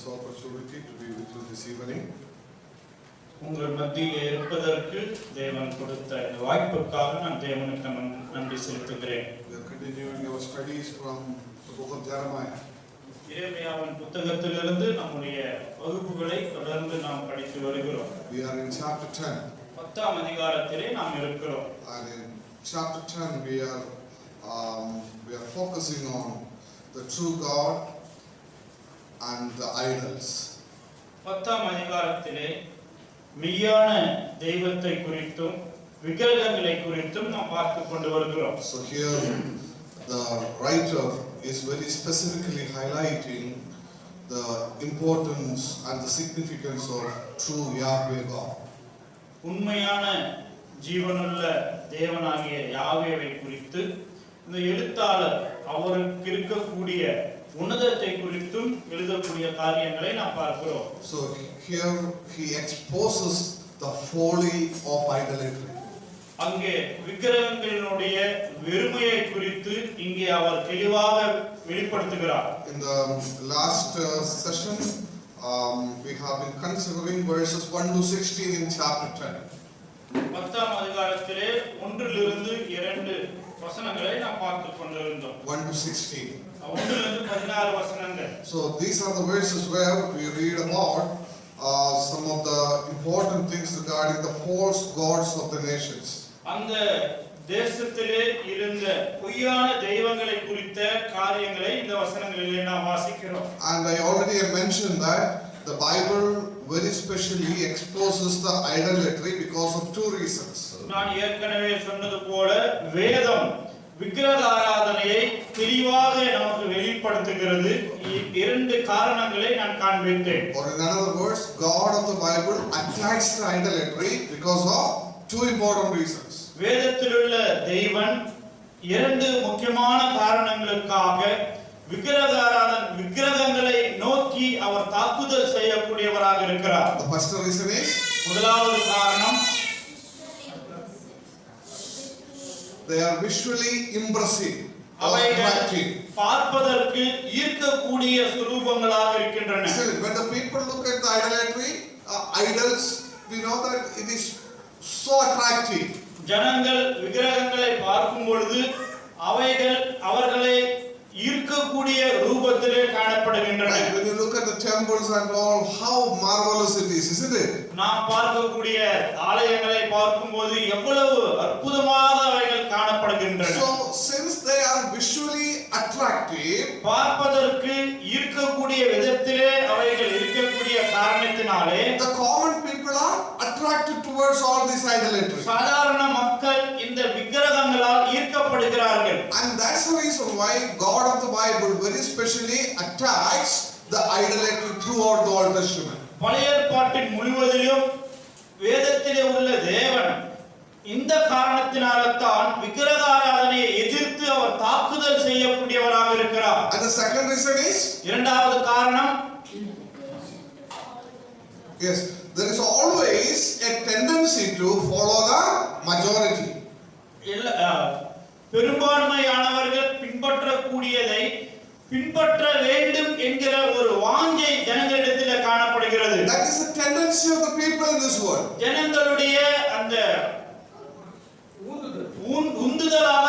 this opportunity to be with you this evening. உங்கள் மத்தியில் இருப்பதற்கு தேவன் கொடுத்த இந்த வாய்ப்புக்காக நான் தேவனுக்கு நன்றி செலுத்துகிறேன். We are continuing our studies from the book of Jeremiah. எரேமியாவின் புத்தகத்திலிருந்து நம்முடைய வகுப்புகளை தொடர்ந்து நாம் படித்து வருகிறோம். We are in chapter 10. 10ஆம் அதிகாரத்திலே நாம் இருக்கிறோம். And in chapter 10 we are focusing on the true God and the idols. 10ஆம் அதிகாரத்திலே மெய்யான தெய்வத்தை குறித்தும் விக்கிரகங்களை குறித்தும் நாம் பார்த்து கொண்டு வருகிறோம். So here the writer is very specifically highlighting the importance and the significance of true Yahweh God. உண்மையான ஜீவனுள்ள தேவனாகிய யாவேவை குறித்து இந்த எழுத்தாளர் அவருக்கு இருக்கக்கூடிய உன்னதத்தை குறித்தும் எழுதக்கூடிய காரியங்களை நாம் பார்க்கிறோம். So here he exposes the folly of idolatry. அங்கே விக்கிரகங்களினுடைய வெறுமையை குறித்து இங்கே அவர் தெளிவாக வெளிப்படுத்துகிறார். In the last session we have been considering verses 1 to 16 in chapter 10. 10ஆம் அதிகாரத்திலே 1 லிருந்து 2 வசனங்களை நாம் பார்த்து கொண்டிருந்தோம். 1 to 16. 1 லிருந்து 16 வசனங்கள். So these are the verses where we read about some of the important things regarding the false gods of the nations. அந்த தேசத்திலே இருந்த பொய்யான தெய்வங்களை குறித்த காரியங்களை இந்த வசனங்களிலே நாம் வாசிக்கிறோம். And I already mentioned that the Bible very specially exposes the idolatry because of two reasons. நான் ஏற்கனவே சொன்னது போல வேதம் விக்கிரக ஆராதனையை தெளிவாக நமக்கு வெளிப்படுத்துகிறது. இரண்டு காரணங்களை நான் காண்பித்தேன். Or in other words, God of the Bible attacks the idolatry because of two important reasons. வேதத்திலுள்ள தெய்வன் இரண்டு முக்கியமான காரணங்களுக்காக விக்கிரகங்களை நோக்கி அவர் தாக்குதல் செய்யக்கூடியவராக இருக்கிறார். The first reason is முதலாவது காரணம் they are visually impressive. அவைகள் பார்ப்பதற்கு ஈர்க்கக்கூடிய சுரூபங்களாக இருக்கின்றன. When the people look at the idolatry idols, we know that it is so attractive. ஜனங்கள் விக்கிரகங்களை பார்க்கும் பொழுது அவைகள் அவர்களை ஈர்க்கக்கூடிய ரூபத்திலே காணப்படுகின்றன. When you look at the temples and all, how marvelous it is, isn't it? நாம் பார்க்கக்கூடிய ஆலயங்களை பார்க்கும்போது எவ்வளவு அற்புதமாக அவைகள் காணப்படுகின்றன. So since they are visually attractive, பார்ப்பதற்கு ஈர்க்கக்கூடிய விதத்திலே அவைகள் இருக்கக்கூடிய காரணத்தினாலே the common people are attracted towards all this idolatry. சாதாரண மக்கள் இந்த விக்கிரகங்களால் ஈர்க்கப்படுகிறார்கள். And that's the reason why God of the Bible very specially attacks the idolatry throughout the Old Testament. பழைய ஏற்பாட்டின் முழுவதிலும் வேதத்திலே உள்ள தேவன் இந்த காரணத்தினால்தான் விக்கிரக ஆராதனையை எதிர்த்து அவர் தாக்குதல் செய்யக்கூடியவராக இருக்கிறார். And the second reason is, இரண்டாவது காரணம், yes, there is always a tendency to follow the majority. பெரும்பான்மையானவர்கள் பின்பற்றக்கூடியதை பின்பற்ற வேண்டும் என்கிற ஒரு வாஞ்சை ஜனங்களிடத்தில் காணப்படுகிறது. That is the tendency of the people in this world. ஜனங்களுடைய அந்த உந்துதலாக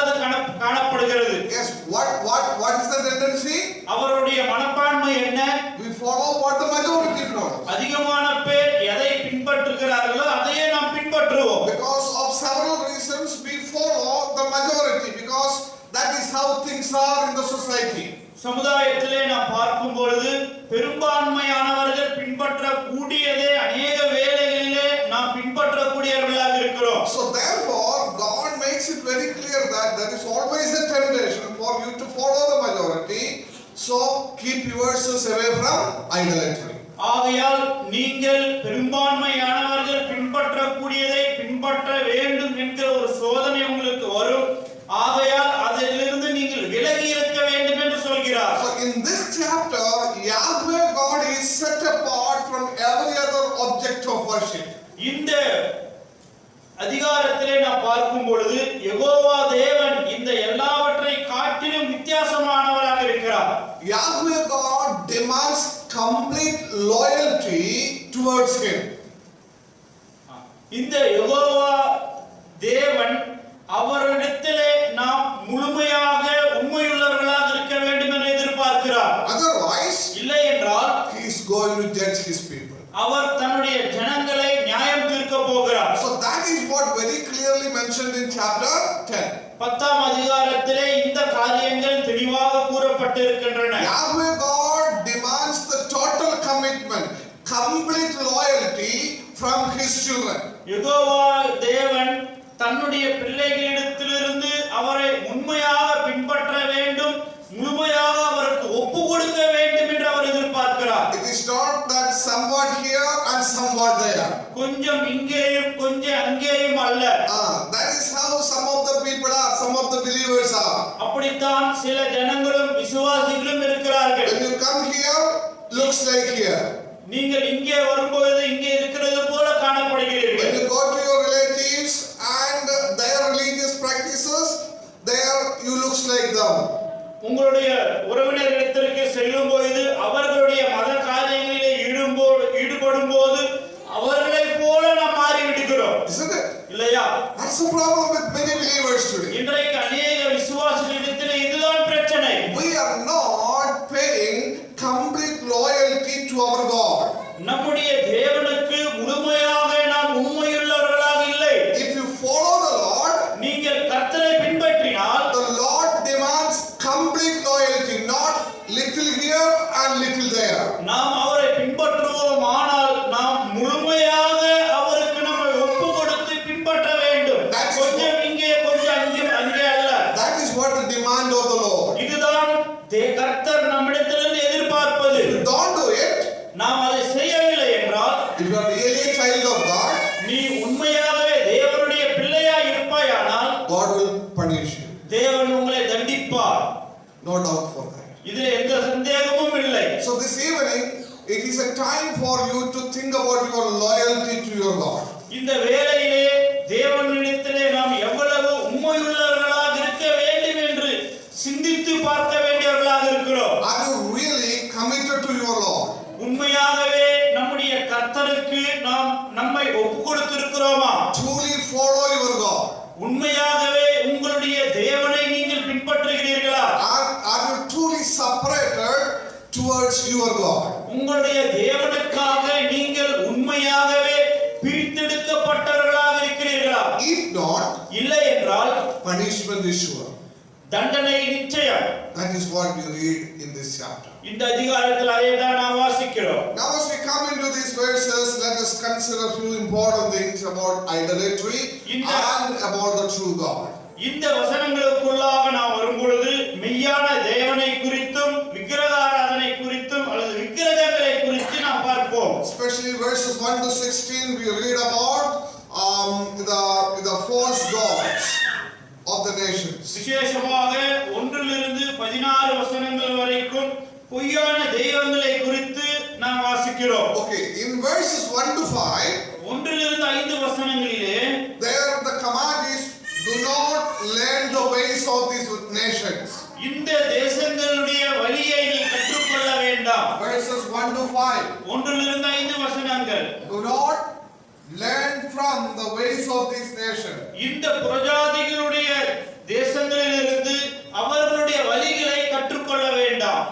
காணப்படுகிறது. Yes, what is the tendency? அவருடைய மனப்பான்மை என்ன? We follow what the majority follows. அதிகமான பேர் எதை பின்பற்றுகிறார்களோ அதையே நாம் பின்பற்றுவோம். Because of several reasons we follow the majority, because that is how things are in the society. சமுதாயத்திலே நாம் பார்க்கும் பொழுது பெரும்பான்மையானவர்கள் பின்பற்றக்கூடியதே அநேக வேளைகளிலே நாம் பின்பற்றக்கூடியவர்களாக இருக்கிறோம். So therefore God makes it very clear that there is always a temptation for you to follow the majority, so keep yourselves away from idolatry. ஆகையால் நீங்கள் பெரும்பான்மையானவர்கள் பின்பற்றக்கூடியதை பின்பற்ற வேண்டும் என்கிற ஒரு சோதனை உங்களுக்கு வரும். ஆகையால் அதிலிருந்து நீங்கள் விலகி இருக்க வேண்டும் என்று சொல்கிறார். So in this chapter Yahweh God is set apart from every other object of worship. இந்த அதிகாரத்திலே நாம் பார்க்கும் பொழுது யெகோவா தேவன் இந்த எல்லாவற்றை காட்டிலும் வித்தியாசமானவராக இருக்கிறார். Yahweh God demands complete loyalty towards him. இந்த யெகோவா தேவன் அவரிடத்திலே நாம் முழுமையாக உண்மையுள்ளவர்களாக இருக்க வேண்டும் என்று எதிர்பார்க்கிறார். Otherwise, இல்லை என்றால் he is going to judge his people. அவர் தன்னுடைய ஜனங்களை நியாயம் தீர்க்க போகிறார். So that is what very clearly mentioned in chapter 10. 10ஆம் அதிகாரத்திலே இந்த காரியங்கள் தெளிவாக கூறப்பட்டிருக்கின்றன. Yahweh God demands the total commitment, complete loyalty from his children. Jehovah தேவன் தன்னுடைய பிள்ளைகளிடத்திலிருந்து அவரை உண்மையாக பின்பற்ற வேண்டும், முழுமையாக அவருக்கு ஒப்பு கொடுக்க வேண்டும் என்று அவர் எதிர்பார்க்கிறார். It is not that somewhat here and somewhat there. கொஞ்சம் இங்கேயும் கொஞ்சம் அங்கேயும் அல்ல. That is how some of the people are, some of the believers are. அப்படித்தான் சில ஜனங்களும் விசுவாசிகளும் இருக்கிறார்கள். When you come here, looks like here. நீங்கள் இங்கே வரும்போது இங்கே இருக்கிறது போல காணப்படுகிறீர்கள். When you go to your relatives and their religious practices, there you looks like them. உங்களுடைய உறவினர்களிடத்திற்கு செல்லும் பொழுது அவர்களுடைய மத காரியங்களிலே ஈடுபடும் போது அவர்களை போல நாம் மாறி விடுகிறோம். Isn't it? இல்லையா? That's the problem with many believers today. இன்றைக்கு அநேக விசுவாசிகளிடத்திலே இதுதான் பிரச்சனை. We are not paying complete loyalty to our God. நம்முடைய தேவனுக்கு முழுமையாக நாம் உண்மையுள்ளவர்களாக இல்லை. If you follow the Lord, நீங்கள் கர்த்தரை பின்பற்றினால் the Lord demands complete loyalty, not little here and little there. நாம் அவரை பின்பற்றுவோம், ஆனால் நாம் முழுமையாக அவருக்கு நம்மை ஒப்பு கொடுத்து பின்பற்ற வேண்டும். கொஞ்சம் இங்கே கொஞ்சம் அங்கே அல்ல. That is what the demand of the Lord. இதுதான் கர்த்தர் நம்மிடத்திலிருந்து எதிர்பார்ப்பது. If you don't do it, நாம் அதை செய்யவில்லை என்றால், if you are really a child of God, நீ உண்மையாகவே தேவனுடைய பிள்ளையாய் இருப்பாயானால் God will punish you. தேவன் உங்களை தண்டிப்பார். No doubt for that. இதில் எந்த சந்தேகமும் இல்லை. So this evening, it is a time for you to think about your loyalty to your God. இந்த வேளையிலே தேவனிடத்திலே நாம் எவ்வளவு உண்மையுள்ளவர்களாக இருக்க வேண்டும் என்று சிந்தித்து பார்க்க வேண்டியவர்களாக இருக்கிறோம். Are you really committed to your Lord? உண்மையாகவே நம்முடைய கர்த்தருக்கு நாம் நம்மை ஒப்பு கொடுத்திருக்கிறோமா? Truly follow your God. உண்மையாகவே உங்களுடைய தேவனை நீங்கள் பின்பற்றுகிறீர்களா? Are you truly separated towards your God? உங்களுடைய தேவனுக்காக நீங்கள் உண்மையாகவே பிரித்தெடுக்கப்பட்டவர்களாக இருக்கிறீர்களா? If not, இல்லை என்றால் punishment is sure. தண்டனை நிச்சயம். That is what we read in this chapter. இந்த அதிகாரத்தில் அதை தான் நாம் வாசிக்கிறோம். Now as we come into these verses, let us consider a few important things about idolatry and about the true God. இந்த வசனங்களுக்குள்ளாக நாம் வரும்பொழுது மெய்யான தேவனை குறித்தும் விக்கிரகாராதனை குறித்தும் அல்லது விக்கிரகங்களை குறித்து நாம் பார்ப்போம். Especially verses 1 to 16, we read about the false gods of the nations. விசேஷமாக 1 to 16 வசனங்கள் வரைக்கும் பொய்யான தெய்வங்களை குறித்து நாம் வாசிக்கிறோம். Okay, in verses 1 to 5, 1 to 5 வசனங்களிலே there the command is, do not learn the ways of these nations. இந்த தேசங்களுடைய வழியை நீ கற்றுக்கொள்ள வேண்டாம். Verses 1 to 5, 1 to 5 வசனங்கள். do not learn from the ways of these nations. இந்த புரஜாதிகளுடைய தேசங்களிலிருந்து அவர்களுடைய வழிகளை கற்றுக்கொள்ள வேண்டாம்.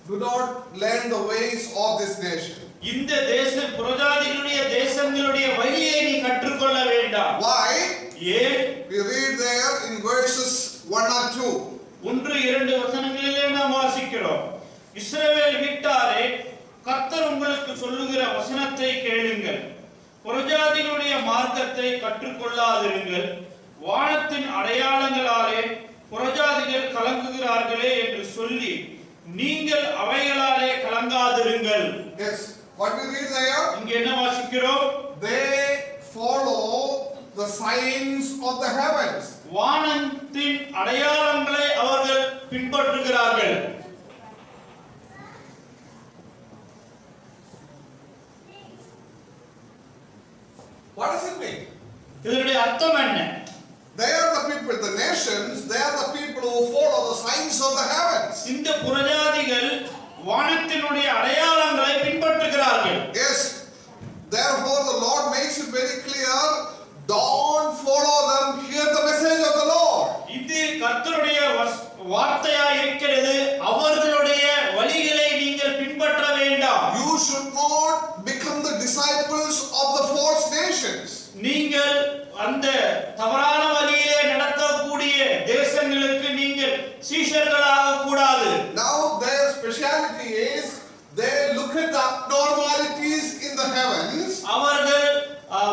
Do not learn the ways of this nation. இந்த புரஜாதிகளுடைய தேசங்களுடைய வழியை நீ கற்றுக்கொள்ள வேண்டாம். Why? ஏன்? We read there in verses 1 and 2. 1-2 வசனங்களிலே நாம் வாசிக்கிறோம். இஸ்ரவேல் வீட்டாரே, கர்த்தர் உங்களுக்கு சொல்லுகிற வசனத்தை கேளுங்கள். புரஜாதிகளுடைய மார்க்கத்தை கற்றுக்கொள்ளாதிருங்கள். வானத்தின் அடையாளங்களாலே புரஜாதிகள் கலங்குகிறார்களே என்று சொல்லி நீங்கள் அவைகளாலே கலங்காதிருங்கள். Yes. What we read there? இங்கே என்ன வாசிக்கிறோம்? They follow the signs of the heavens. வானத்தின் அடையாளங்களை அவர்கள் பின்பற்றுகிறார்கள். What does it mean? இதனுடைய அர்த்தம் என்ன? They are the people people, the nations, they are the people who follow the signs of the heavens. இந்த புறஜாதிகள் வானத்தினுடைய அடையாளங்களை பின்பற்றுகிறார்கள். Yes. Therefore, the Lord makes it very clear. Don't follow them. Hear the message of the Lord. இது கர்த்தருடைய வார்த்தையா இருக்கிறது. அவர்களுடைய வழிகளை நீங்கள் பின்பற்ற வேண்டாம். You should not become the disciples of the false nations. நீங்கள் அந்த தவறான வழியிலே நடக்கக்கூடிய தேசங்களுக்கு நீங்கள் சீஷர்களாக கூடாது. Now their speciality is they look at the abnormalities in the heavens. அவர்கள்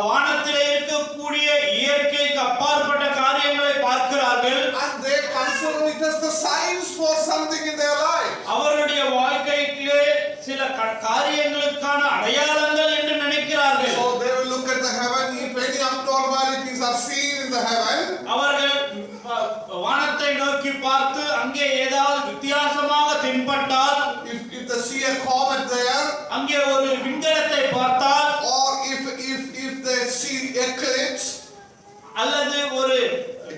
வானத்திலே இருக்கக்கூடிய இயற்கைக்கு அப்பாற்பட்ட காரியங்களை பார்க்கிறார்கள். And they consider it as the signs for something in their life. அவருடைய வாழ்க்கையிலே சில காரியங்களுக்கான அடையாளங்கள் என்று நினைக்கிறார்கள். So they will look at the heaven. If any abnormalities are seen in the heaven, அவர்கள் வானத்தை நோக்கி பார்த்து அங்கே ஏதாவது வித்தியாசமாக தென்பட்டால், if they see a comet there, அங்கே ஒரு விண்கலத்தை பார்த்தால், or if they see eclipse, அல்லது ஒரு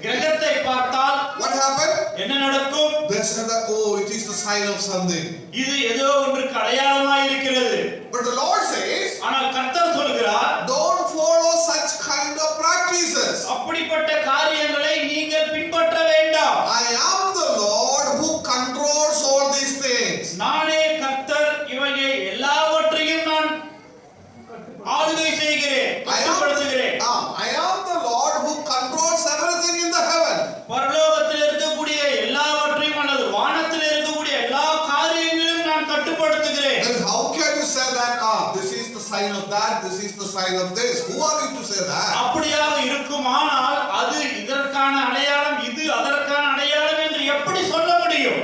கிரகத்தை பார்த்தால், what happened? என்ன நடக்கும்? They say that, oh, it is the sign of something. இது ஏதோ ஒன்றுக்கு அடையாளமாய் இருக்கிறது. But the Lord says, ஆனால் கர்த்தர் சொல்கிறார், don't follow such kind of practices. அப்படிப்பட்ட காரியங்களை நீங்கள் பின்பற்ற வேண்டாம். I am the Lord who controls all these things. நானே கர்த்தர், இவைகள் எல்லாவற்றையும் நான் ஆளுகை செய்கிறேன், கட்டுப்படுத்துகிறேன். I am the Lord who controls everything in the heaven. பரலோகத்தில் இருக்கக்கூடிய எல்லாவற்றையும் அல்லது வானத்தில் இருக்கக்கூடிய எல்லா காரியங்களையும் நான் கட்டுப்படுத்துகிறேன். Then how can you say that? This is the sign of that, this is the sign of this. Who are you to say that? அப்படியாக இருக்குமானால் அது இதற்கான அடையாளம், இது அதற்கான அடையாளம் என்று எப்படி சொல்ல முடியும்?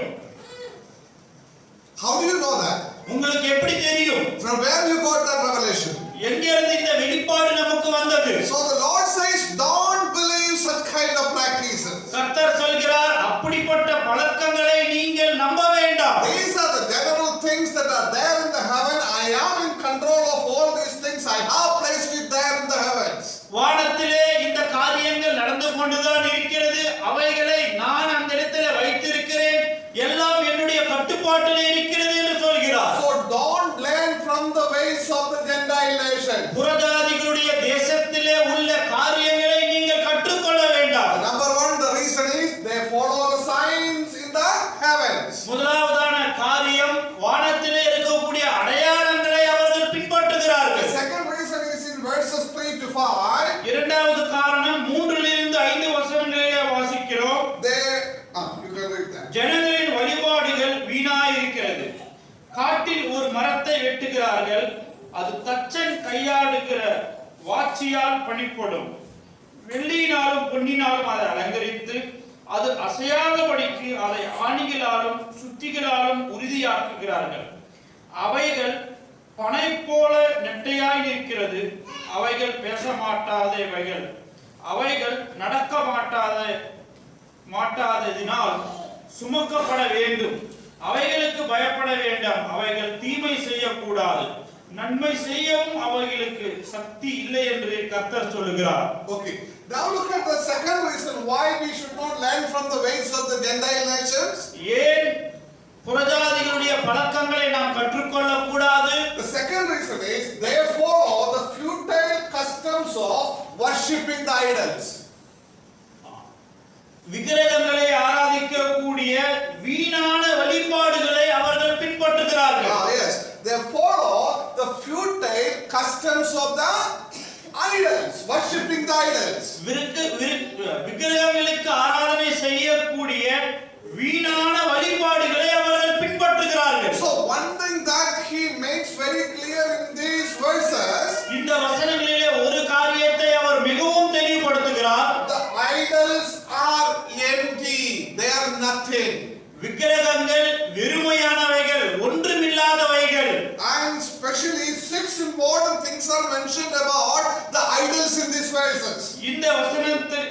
How do you know that? உங்களுக்கு எப்படி தெரியும்? From where you got that revelation? எங்கிருந்து இந்த வெளிப்பாடு நமக்கு வந்தது? So the Lord says, don't believe such kind of practices. கர்த்தர் சொல்கிறார், அப்படிப்பட்ட பழக்கங்களை நீங்கள் நம்ப வேண்டாம். These are the general things that are there in the heaven. I am in control of all these things. I have placed it there in the heavens. வானத்திலே இந்த காரியங்கள் நடந்து கொண்டுதான் இருக்கிறது. அவைகளை நான் அந்த இடத்திலே வைத்திருக்கிறேன். எல்லாம் என்னுடைய கட்டுப்பாட்டிலே இருக்கிறது என்று சொல்கிறார். So don't learn from the ways of the Gentile nation. புறஜாதிகளுடைய தேசத்திலே உள்ள காரியங்களை நீங்கள் கற்றுக்கொள்ள வேண்டாம். Number one, the reason is they follow the signs in the heavens. முதலாவதான காரியம், வானத்திலே இருக்கக்கூடிய அடையாளங்களை அவர்கள் பின்பற்றுகிறார்கள். The second reason is in verses 3 to 5. இரண்டாவது காரணம் 3 லிருந்து 5 வசனங்களிலே வாசிக்கிறோம். You can read that. ஜனங்களின் வழிபாடுகள் வீணாயிருக்கிறது. காட்டில் ஒரு மரத்தை வெட்டுகிறார்கள், அது தச்சன் கையாளுகிற வாட்சியால் பணிப்படும். வெள்ளியினாலும் பொன்னினாலும் அதை அலங்கரித்து அது அசையாதபடிக்கு அதை ஆணிகளாலும் சுத்திகளாலும் உறுதியாக்குகிறார்கள். அவைகள் பனை போல நெட்டையாய் நிற்கிறது. அவைகள் பேச மாட்டாதவைகள். அவைகள் நடக்க மாட்டாததினால் சுமக்கப்பட வேண்டும். அவைகளுக்கு பயப்பட வேண்டாம். அவைகள் தீமை செய்யக்கூடாது. நன்மை செய்யவும் அவைகளுக்கு சக்தி இல்லை என்று கர்த்தர் சொல்கிறார். Okay. Now look at the second reason why we should not learn from the ways of the Gentile nations. ஏன் புறஜாதிகளுடைய பழக்கங்களை நாம் கற்றுக்கொள்ள கூடாது? The second reason is they follow the futile customs of worshipping the idols. விக்கிரகங்களை ஆராதிக்கக்கூடிய வீணான வழிபாடுகளை அவர்கள் பின்பற்றுகிறார்கள். Yes, they follow the futile customs of the idols, worshipping the idols. விக்கிரகங்களுக்கு ஆராதனை செய்யக்கூடிய வீணான வழிபாடுகளை அவர்கள் பின்பற்றுகிறார்கள். So one thing that he makes very clear in these verses, இந்த வசனங்களிலே ஒரு காரியத்தை அவர் மிகவும் தெளிவுபடுத்துகிறார். the idols are empty, they are nothing. விக்கிரகங்கள் வெறுமையானவைகள், ஒன்றுமில்லாதவைகள். And especially 6 important things are mentioned about the idols in these verses. இந்த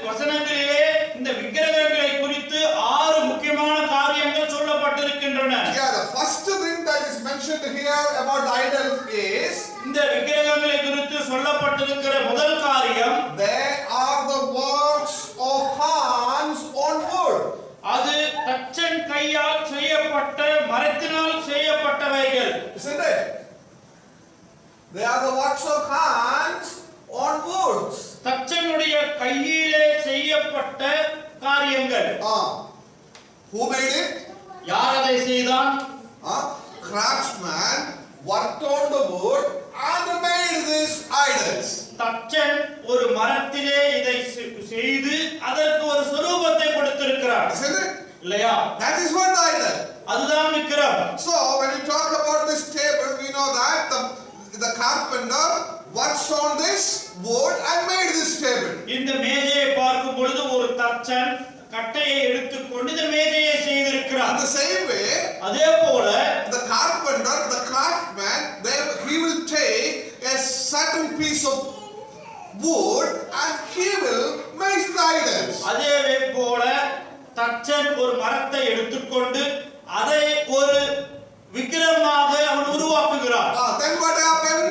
வசனங்களிலே இந்த விக்கிரகங்களை குறித்து 6 முக்கியமான காரியங்கள் சொல்லப்பட்டிருக்கின்றன. Yeah, the first thing that is mentioned here about idols is இந்த விக்கிரகங்களை குறித்து சொல்லப்பட்டிருக்கிற முதல் காரியம், they are the works of hands They are the works of hands on woods. தச்சனுடைய கையிலே செய்யப்பட்ட காரியங்கள். Who made it? யார் அதை செய்தான்? Craftsman worked on the wood and made these idols. தச்சன் ஒரு மரத்திலே இதை செய்து அதற்கு ஒரு சொரூபத்தை கொடுத்திருக்கிறார். Isn't it? இல்லையா? That is what the idol. அதுதான் விக்கிரம். So when we talk about this table, we know that the carpenter works on this wood and made this table. இந்த மேஜையை பார்க்கும் பொழுது ஒரு தச்சன் கட்டையை எடுத்துக்கொண்டு இந்த மேஜையை செய்திருக்கிறார். In the same way, அதே போல the carpenter, the craftsman, he will take a certain piece of wood and he will make the idols. அதே போல தச்சன் ஒரு மரத்தை எடுத்துக்கொண்டு அதை ஒரு விக்கிரமாக அவன் உருவாக்குகிறார். Then what happened?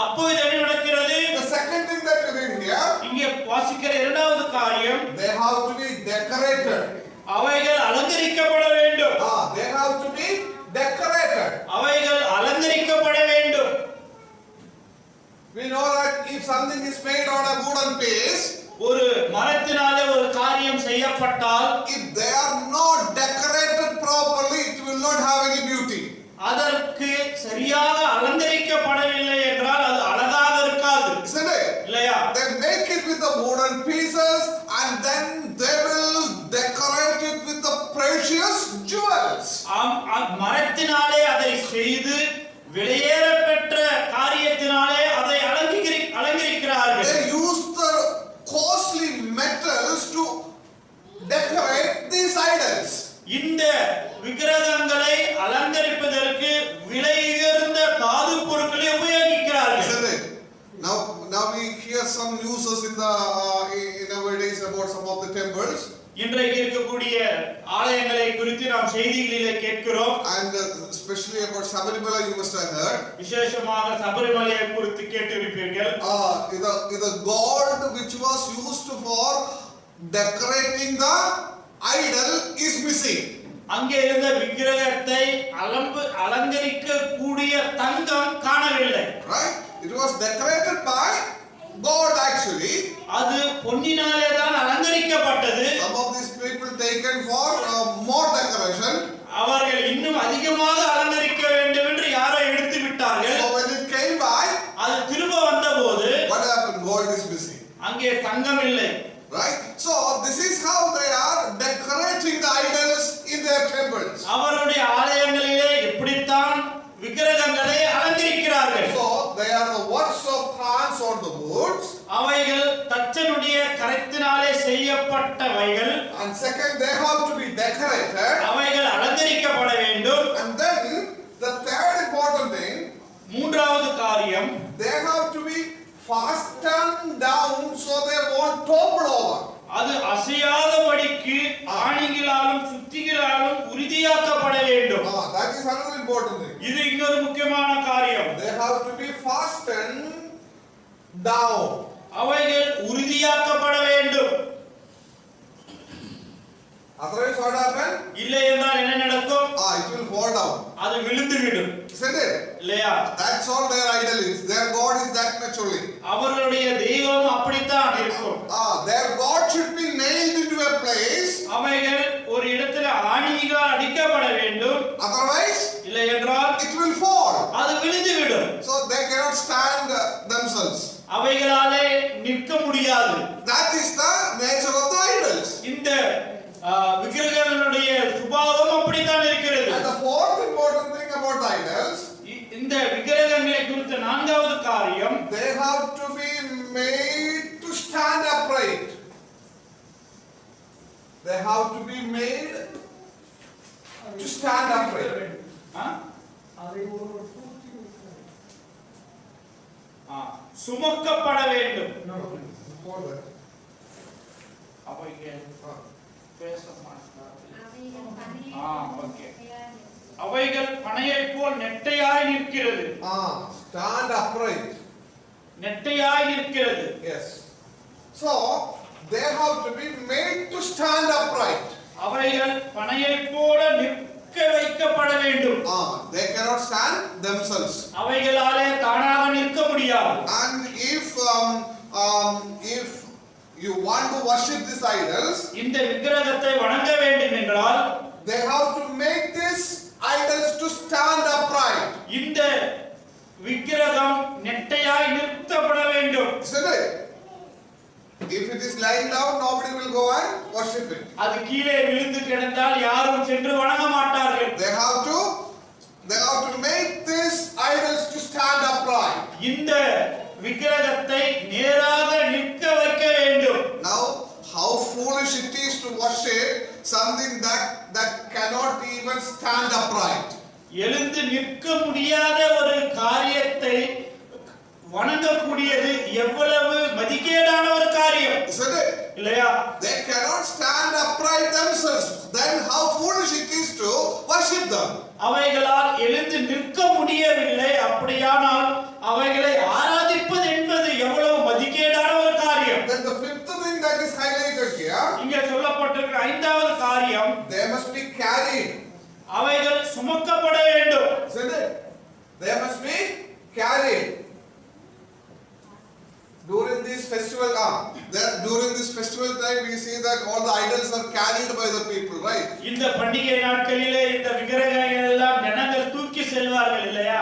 அப்போது என்ன நடக்கிறது? The second thing that is in here, இங்கே வாசிக்கிற இரண்டாவது காரியம், they have to be decorated. அவைகள் அலங்கரிக்கப்பட வேண்டும். They have to be decorated. அவைகள் அலங்கரிக்கப்பட வேண்டும். We know that if something is made on a wooden piece, ஒரு மரத்தினாலே ஒரு காரியம் செய்யப்பட்டால் if they are not decorated properly, it will not have any beauty. அதற்கு சரியாக அலங்கரிக்கப்படவில்லை என்றால் அது அழகாக இருக்காது. Isn't it? இல்லையா? They make it with the wooden pieces and then they will decorate it with the precious jewels. மரத்தினாலே அதை செய்து விலையேற பெற்ற காரியத்தினாலே அதை அலங்கரிக்கிறார்கள். They use the costly metals to decorate these idols. இந்த விக்கிரகங்களை அலங்கரிப்பதற்கு விலையுயர்ந்த தாது பொருட்களை உபயோகிக்கிறார்கள். Isn't it? Now we hear some news in nowadays about some of the temples. இன்றைக்கு இருக்கக்கூடிய ஆலயங்களை குறித்து நாம் செய்திகளிலே கேட்கிறோம். And especially about Sabarimala, you must have heard. விசேஷமாக சபரிமலையை குறித்து கேட்டிருப்பீர்கள். The gold which was used for decorating the idol is missing. அங்கே இருந்த விக்கிரகத்தை அலங்கரிக்க கூடிய தங்கம் காணவில்லை. Right? It was decorated by gold actually. அது பொன்னினாலே தான் அலங்கரிக்கப்பட்டது. Some of these people taken for more decoration. அவர்கள் இன்னும் அதிகமாக அலங்கரிக்க வேண்டும் என்று யாரோ எடுத்து விட்டார்கள். So when it came back, அது திரும்ப வந்தபோது what happened? Gold is missing. அங்கே தங்கம் இல்லை. Right? So this is how they are decorating the idols in their temples. அவருடைய ஆலயங்களிலே எப்படித்தான் விக்கிரகங்களை அலங்கரிக்கிறார்கள். So they are the works of hands on the woods. அவைகள் தச்சனுடைய கரத்தினாலே செய்யப்பட்டவைகள். And second, they have to be decorated. அவைகள் அலங்கரிக்கப்பட வேண்டும். And then the third important thing, மூன்றாவது காரியம், they have to be fastened down so they won't topple over. அது அசையாதபடிக்கு ஆணிகளாலும் சுத்திகளாலும் உறுதியாக்கப்பட வேண்டும். That is another important thing. இது இன்னொரு முக்கியமான காரியம். They have to be fastened down. அவைகள் உறுதியாக்கப்பட வேண்டும். Otherwise what happen? இல்லை என்றால் என்ன நடக்கும்? It will fall down. அது விழுந்து விடும். Isn't it? இல்லையா? That's all their idol is. Their God is that much only. அவர்களுடைய தெய்வம் அப்படித்தான் இருக்கும். Their God should be nailed into a place. அவைகள் ஒரு இடத்துல ஆணிகளால் அடிக்கப்பட வேண்டும். Otherwise, இல்லை என்றால் it will fall. அது விழுந்து விடும். So they cannot stand themselves. அவைகளாலே நிற்க முடியாது. That is the nature of the idols. இந்த விக்கிரகங்களுடைய சுபாவம் அப்படித்தான் இருக்கிறது. And the fourth important thing about idols, இந்த விக்கிரகங்களை குறித்த நான்காவது காரியம், they have to be made to stand upright. They have to be made to stand upright. சுமக்கப்பட வேண்டும். அவைகள் பனையை போல் நெட்டையாய் நிற்கிறது. Stand upright. நெட்டையாய் நிற்கிறது. Yes. So they have to be made to stand upright. அவைகள் பனையை போல நிற்க வைக்கப்பட வேண்டும். They cannot stand themselves. அவைகளாலே தானாக நிற்க முடியாது. And if you want to worship these idols, இந்த விக்கிரகத்தை வணங்க வேண்டும் என்றால் they have to make these idols to stand upright. இந்த விக்கிரகம் நெட்டையாய் நிறுத்தப்பட வேண்டும். Isn't it? If it is lying down, nobody will go and worship it. அது கீழே விழுந்து கிடந்தால் யாரும் சென்று வணங்க மாட்டார்கள். They have to make these idols to stand upright. இந்த விக்கிரகத்தை நேராக நிற்க வைக்க வேண்டும். Now, how foolish it is to worship something that cannot even stand upright. எழுந்து நிற்க முடியாத ஒரு காரியத்தை வணங்கக்கூடியது எவ்வளவு மதிக்கேடான ஒரு காரியம், Isn't it? இல்லையா? They cannot stand upright themselves. Then how foolish it is to worship them. அவைகளால் எழுந்து நிற்க முடியவில்லை. அப்படியானால் அவைகளை ஆராதிப்பது என்பது எவ்வளவு மதிக்கேடான ஒரு காரியம். Then the fifth thing that is highlighted here, இங்கே சொல்லப்பட்டிருக்கிற ஐந்தாவது காரியம், they must be carried. அவைகள் சுமக்கப்பட வேண்டும். Isn't it? They must be carried. During this festival time, we see that all the idols are carried by the people, right? இந்த பண்டிகை நாட்களிலே இந்த விக்கிரகங்கள் எல்லாம் ஜனங்கள் தூக்கி செல்வார்கள், இல்லையா?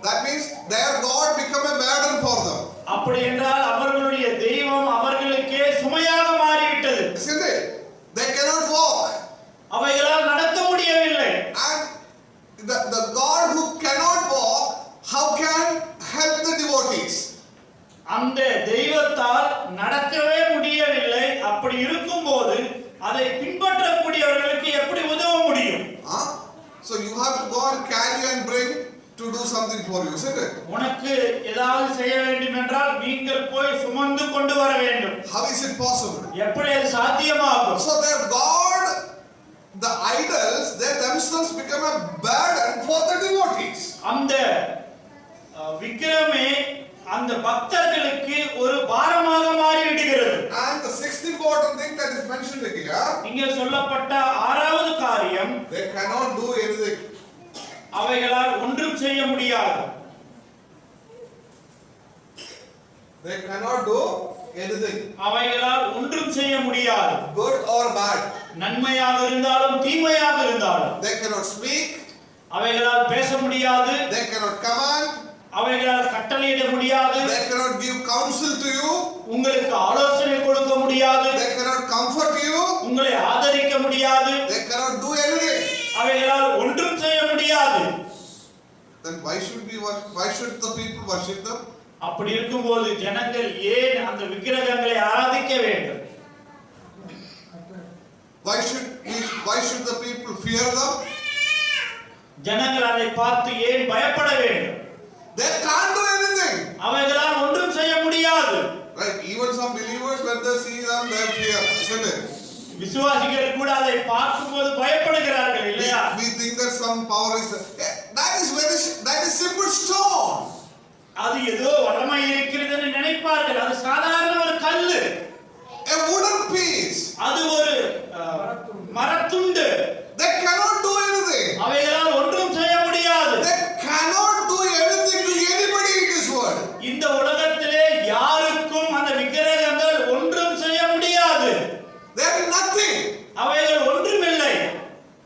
That means their God become a burden for them. அப்படி என்றால் அவர்களுடைய தெய்வம் அவர்களுக்கே சுமையாக மாறிவிட்டது. Isn't it? They cannot walk. அவைகளால் நடக்க முடியவில்லை. And the God who cannot walk, how can help the devotees? அந்த தெய்வத்தால் நடக்கவே முடியவில்லை. அப்படி இருக்கும்போது அதை பின்பற்றக்கூடியவர்களுக்கு எப்படி உதவ முடியும்? So you have to go and carry and bring to do something for you, isn't it? உனக்கு ஏதாவது செய்ய வேண்டும் என்றால் நீங்கள் போய் சுமந்து கொண்டு வர வேண்டும். How is it possible? எப்படி அது சாத்தியமாகும்? So their God, the idols, they themselves become a burden for the devotees. அந்த விக்கிரமே அந்த பக்தர்களுக்கு ஒரு பாரமாக மாறி விடுகிறது. And the sixth important thing that is mentioned here, இங்கே சொல்லப்பட்ட ஆறாவது காரியம், they cannot do anything. அவைகளால் ஒன்றும் செய்ய முடியாது. They cannot do anything. அவைகளால் ஒன்றும் செய்ய முடியாது. Good or bad. நன்மையாக இருந்தாலும் தீமையாக இருந்தாலும். They cannot speak. அவைகளால் பேச முடியாது. They cannot command. அவைகளால் கட்டளையிட முடியாது. They cannot give counsel to you. உங்களுக்கு ஆலோசனை கொடுக்க முடியாது. They cannot comfort you. உங்களை ஆதரிக்க முடியாது. They cannot do anything. அவைகளால் ஒன்றும் செய்ய முடியாது. Then why should the people worship them? அப்படி இருக்கும்போது ஜனங்கள் ஏன் அந்த விக்கிரகங்களை ஆராதிக்க வேண்டும்? Why should the people fear them? ஜனங்கள் அதை பார்த்து ஏன் பயப்பட வேண்டும்? They can't do anything. அவைகளால் ஒன்றும் செய்ய முடியாது. Right? Even some believers, when they see them, they fear, isn't it? விசுவாசிகள் கூட அதை பார்க்கும்போது பயப்படுகிறார்கள், இல்லையா? We think that some power is that is simple stone. அது ஏதோ வல்லமை இருக்கிறது என்று நினைப்பார்கள். அது சாதாரண ஒரு கல்லு, A wooden piece. அது ஒரு மரத்துண்டு. They cannot do anything. அவைகளால் ஒன்றும் செய்ய முடியாது. They cannot do anything to anybody in this world. இந்த உலகத்திலே யாருக்கும் அந்த விக்கிரகங்கள் ஒன்றும் செய்ய முடியாது. They are nothing. அவைகள் ஒன்றுமில்லை.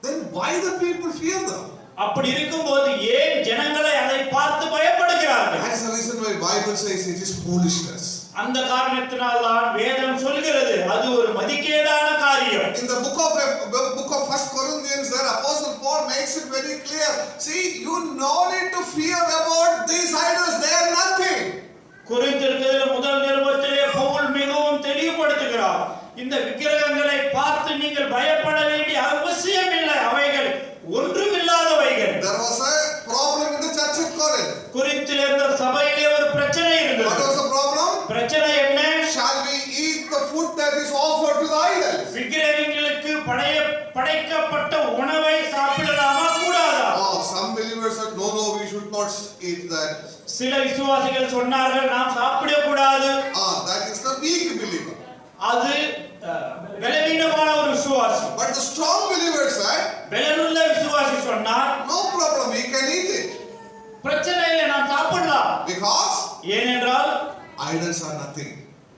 Then why the people fear them? அப்படி இருக்கும்போது ஏன் ஜனங்களை அதை பார்த்து பயப்படுகிறார்கள்? That is the reason why Bible says it is foolishness. அந்த காரணத்தினால் தான் வேதம் சொல்கிறது அது ஒரு மதிக்கேடான காரியம். In the book of 1 Corinthians, the Apostle Paul makes it very clear. See, you no need to fear about these idols. They are nothing. கொரிந்தியர் முதல் நிருபத்திலே பவுல் மிகவும் தெளிவுபடுத்துகிறார். இந்த விக்கிரகங்களை பார்த்து நீங்கள் பயப்பட வேண்டிய அவசியம் இல்லை. அவைகள் ஒன்றுமில்லாதவைகள். There was a problem in the church of Corinth. கொரிந்தில் இருந்த சபையிலே ஒரு பிரச்சனை இருந்தது. What was the problem? பிரச்சனை என்ன? Shall we eat the food that is offered to the idols? விக்கிரகங்களுக்கு படைக்கப்பட்ட உணவை சாப்பிடலாமா கூடாதா? Some believers said no, we should not eat that. சில விசுவாசிகள் சொன்னார்கள் நாம் சாப்பிட கூடாது. That is the weak believer. அது பலவீனமான ஒரு விசுவாசி. But the strong believer said, பலனுள்ள விசுவாசி சொன்னார், no problem, we can eat it. பிரச்சனை இல்லை, நாம் சாப்பிடலாம். Because ஏனென்றால் idols are nothing.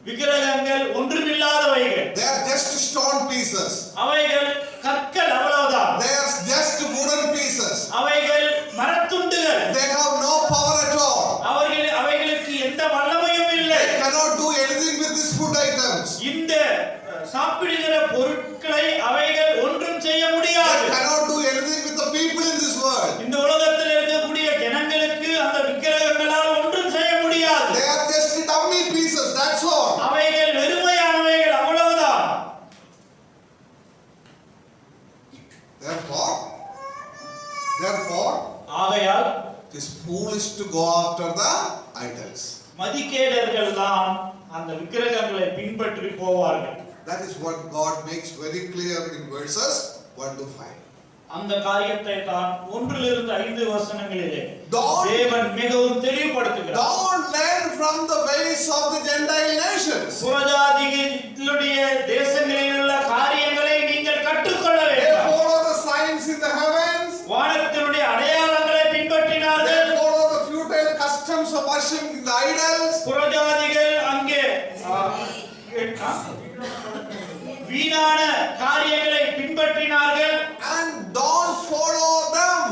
விக்கிரகங்கள் ஒன்றுமில்லாதவைகள். They are just stone pieces. அவைகள் கற்கள், அவ்வளவுதான். They are just wooden pieces. அவைகள் மரத்துண்டுகள். They have no power at all. அவைகளுக்கு எந்த வல்லமையும் இல்லை. They cannot do anything with these food items. இந்த சாப்பிடுகிற பொருட்களை அவைகள் ஒன்றும் செய்ய முடியாது. They cannot do anything with the people in this world. இந்த உலகத்தில் இருக்கக்கூடிய ஜனங்களுக்கு அந்த விக்கிரகங்களால் ஒன்றும் செய்ய முடியாது. They are just dummy pieces, that's all. அவைகள் வெறுமையானவைகள், அவ்வளவுதான். Therefore, ஆகையால் it is foolish to go after the idols. மதிகேடர்கள் தான் அந்த விக்கிரகங்களை பின்பற்றி போவார்கள். That is what God makes very clear in verses 1 to 5. அந்த காரியத்தை தான் 1 இலிருந்து 5 வசனங்களிலே தேவன் மிகவும் தெளிவுபடுத்துகிறார். Don't learn from the ways of the Gentile nations. புறஜாதிகளுடைய தேசங்களில் உள்ள காரியங்களை நீங்கள் கற்றுக்கொள்ள They வேண்டும். follow the signs in the heavens. வானத்தினுடைய அடையாளங்களை பின்பற்றினார்கள். They follow the futile customs of worshiping the idols. புறஜாதிகள் அங்கே வீணான காரியங்களை பின்பற்றினார்கள். And don't follow them.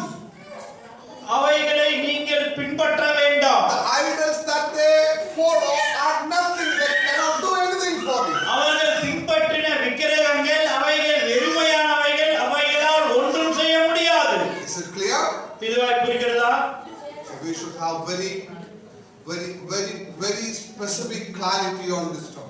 அவைகளை நீங்கள் பின்பற்ற வேண்டாம். The idols that they follow are nothing. They cannot do anything for you. அவர்கள் பின்பற்றின விக்கிரகங்கள் அவைகள் வெறுமையானவைகள், அவைகளால் ஒன்றும் செய்ய முடியாது. Is it clear? இதுவாய் புரிகிறதா? So we should have very specific clarity on this topic.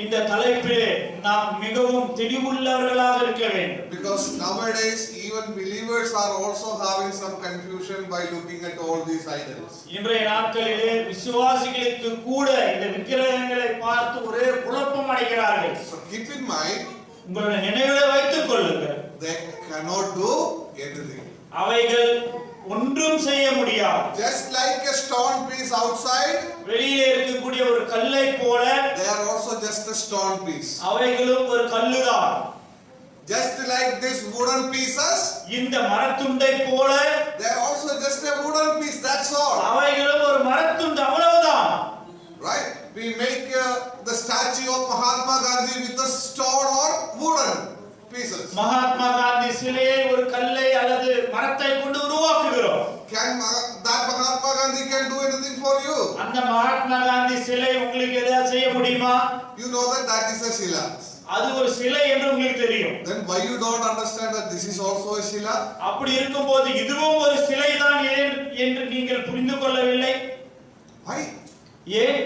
இந்த தலைப்பிலே நாம் மிகவும் தெளிவுள்ளவர்களாக இருக்க வேண்டும். Because nowadays even believers are also having some confusion by looking at all these idols. இன்றைய நாட்களிலே விசுவாசிகளுக்கு கூட இந்த விக்கிரகங்களை பார்த்து ஒரே குழப்பம் அடைகிறார்கள். So keep in mind, உங்களுடைய நினைவில் வைத்துக் கொள்ளுங்கள், they cannot do anything. அவைகள் ஒன்றும் செய்ய முடியாது. Just like a stone piece outside, வெளியிலே இருக்கக்கூடிய ஒரு கல்லை போல they are also just a stone piece. அவைகளும் ஒரு கல்லுதான். Just like these wooden pieces, இந்த மரத்துண்டை போல they are also just a wooden piece, that's all. அவைகளும் ஒரு மரத்துண்டு, அவ்வளவுதான். Right? We make the statue of Mahatma Gandhi with a stone or wooden pieces. Mahatma Gandhi சிலையை ஒரு கல்லை அல்லது மரத்தை கொண்டு உருவாக்குகிறோம். That Mahatma Gandhi can do anything for you? அந்த மகாத்மா காந்தி சிலை உங்களுக்கு ஏதாவது செய்ய முடியுமா? You know that is a Shila. அது ஒரு சிலை என்று உங்களுக்கு தெரியும். Then why you don't understand that this is also a Shila? அப்படி இருக்கும்போது இதுவும் ஒரு சிலைதான் என்று நீங்கள் புரிந்து கொள்ளவில்லை. Why? ஏன்?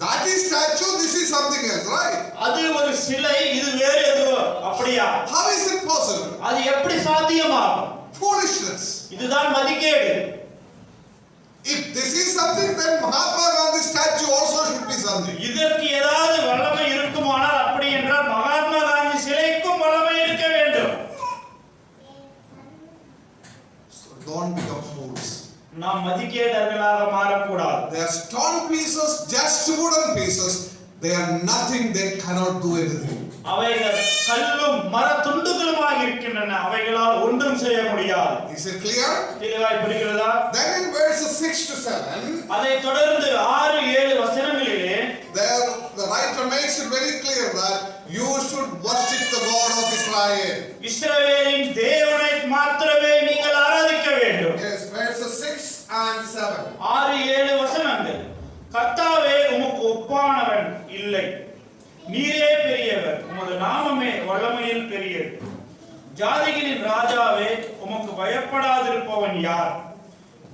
That is statue, this is something else, right? அது ஒரு சிலை, இது வேறு எதுவோ, அப்படியா? How is it possible? அது எப்படி சாத்தியமாகும்? Foolishness. இதுதான் மதிகேடு. If this is something, then Mahatma Gandhi statue also should be something. இதற்கு ஏதாவது வல்லமை இருக்குமானால், அப்படி என்றால் மகாத்மா காந்தி சிலைக்கும் வல்லமை இருக்க வேண்டும். So don't become fools. நாம் மதிகேடர்களாக மாறக்கூடாது. They are stone pieces, just wooden pieces. They are nothing, they cannot do anything. அவைகள் கல்லும் மரத்துண்டுகளுமாக இருக்கின்றன, அவைகளால் ஒன்றும் செய்ய முடியாது. Is it clear? தெளிவாய் புரிகிறதா? Then in verses 6 to 7, அதை தொடர்ந்து 6-7 வசனங்களிலே there the writer makes it very clear that you should worship the God of Israel. இஸ்ரவேலின் தேவனை மாத்திரமே நீங்கள் ஆராதிக்க வேண்டும். Yes, verses 6 and 7. 6-7 வசனங்கள். கர்த்தாவே, உமக்கு ஒப்பானவன் இல்லை, நீரே பெரியவர், உமது நாமமே வல்லமையில் பெரியது. ஜாதிகளின் ராஜாவே, உமக்கு பயப்படாதிருப்பவன் யார்?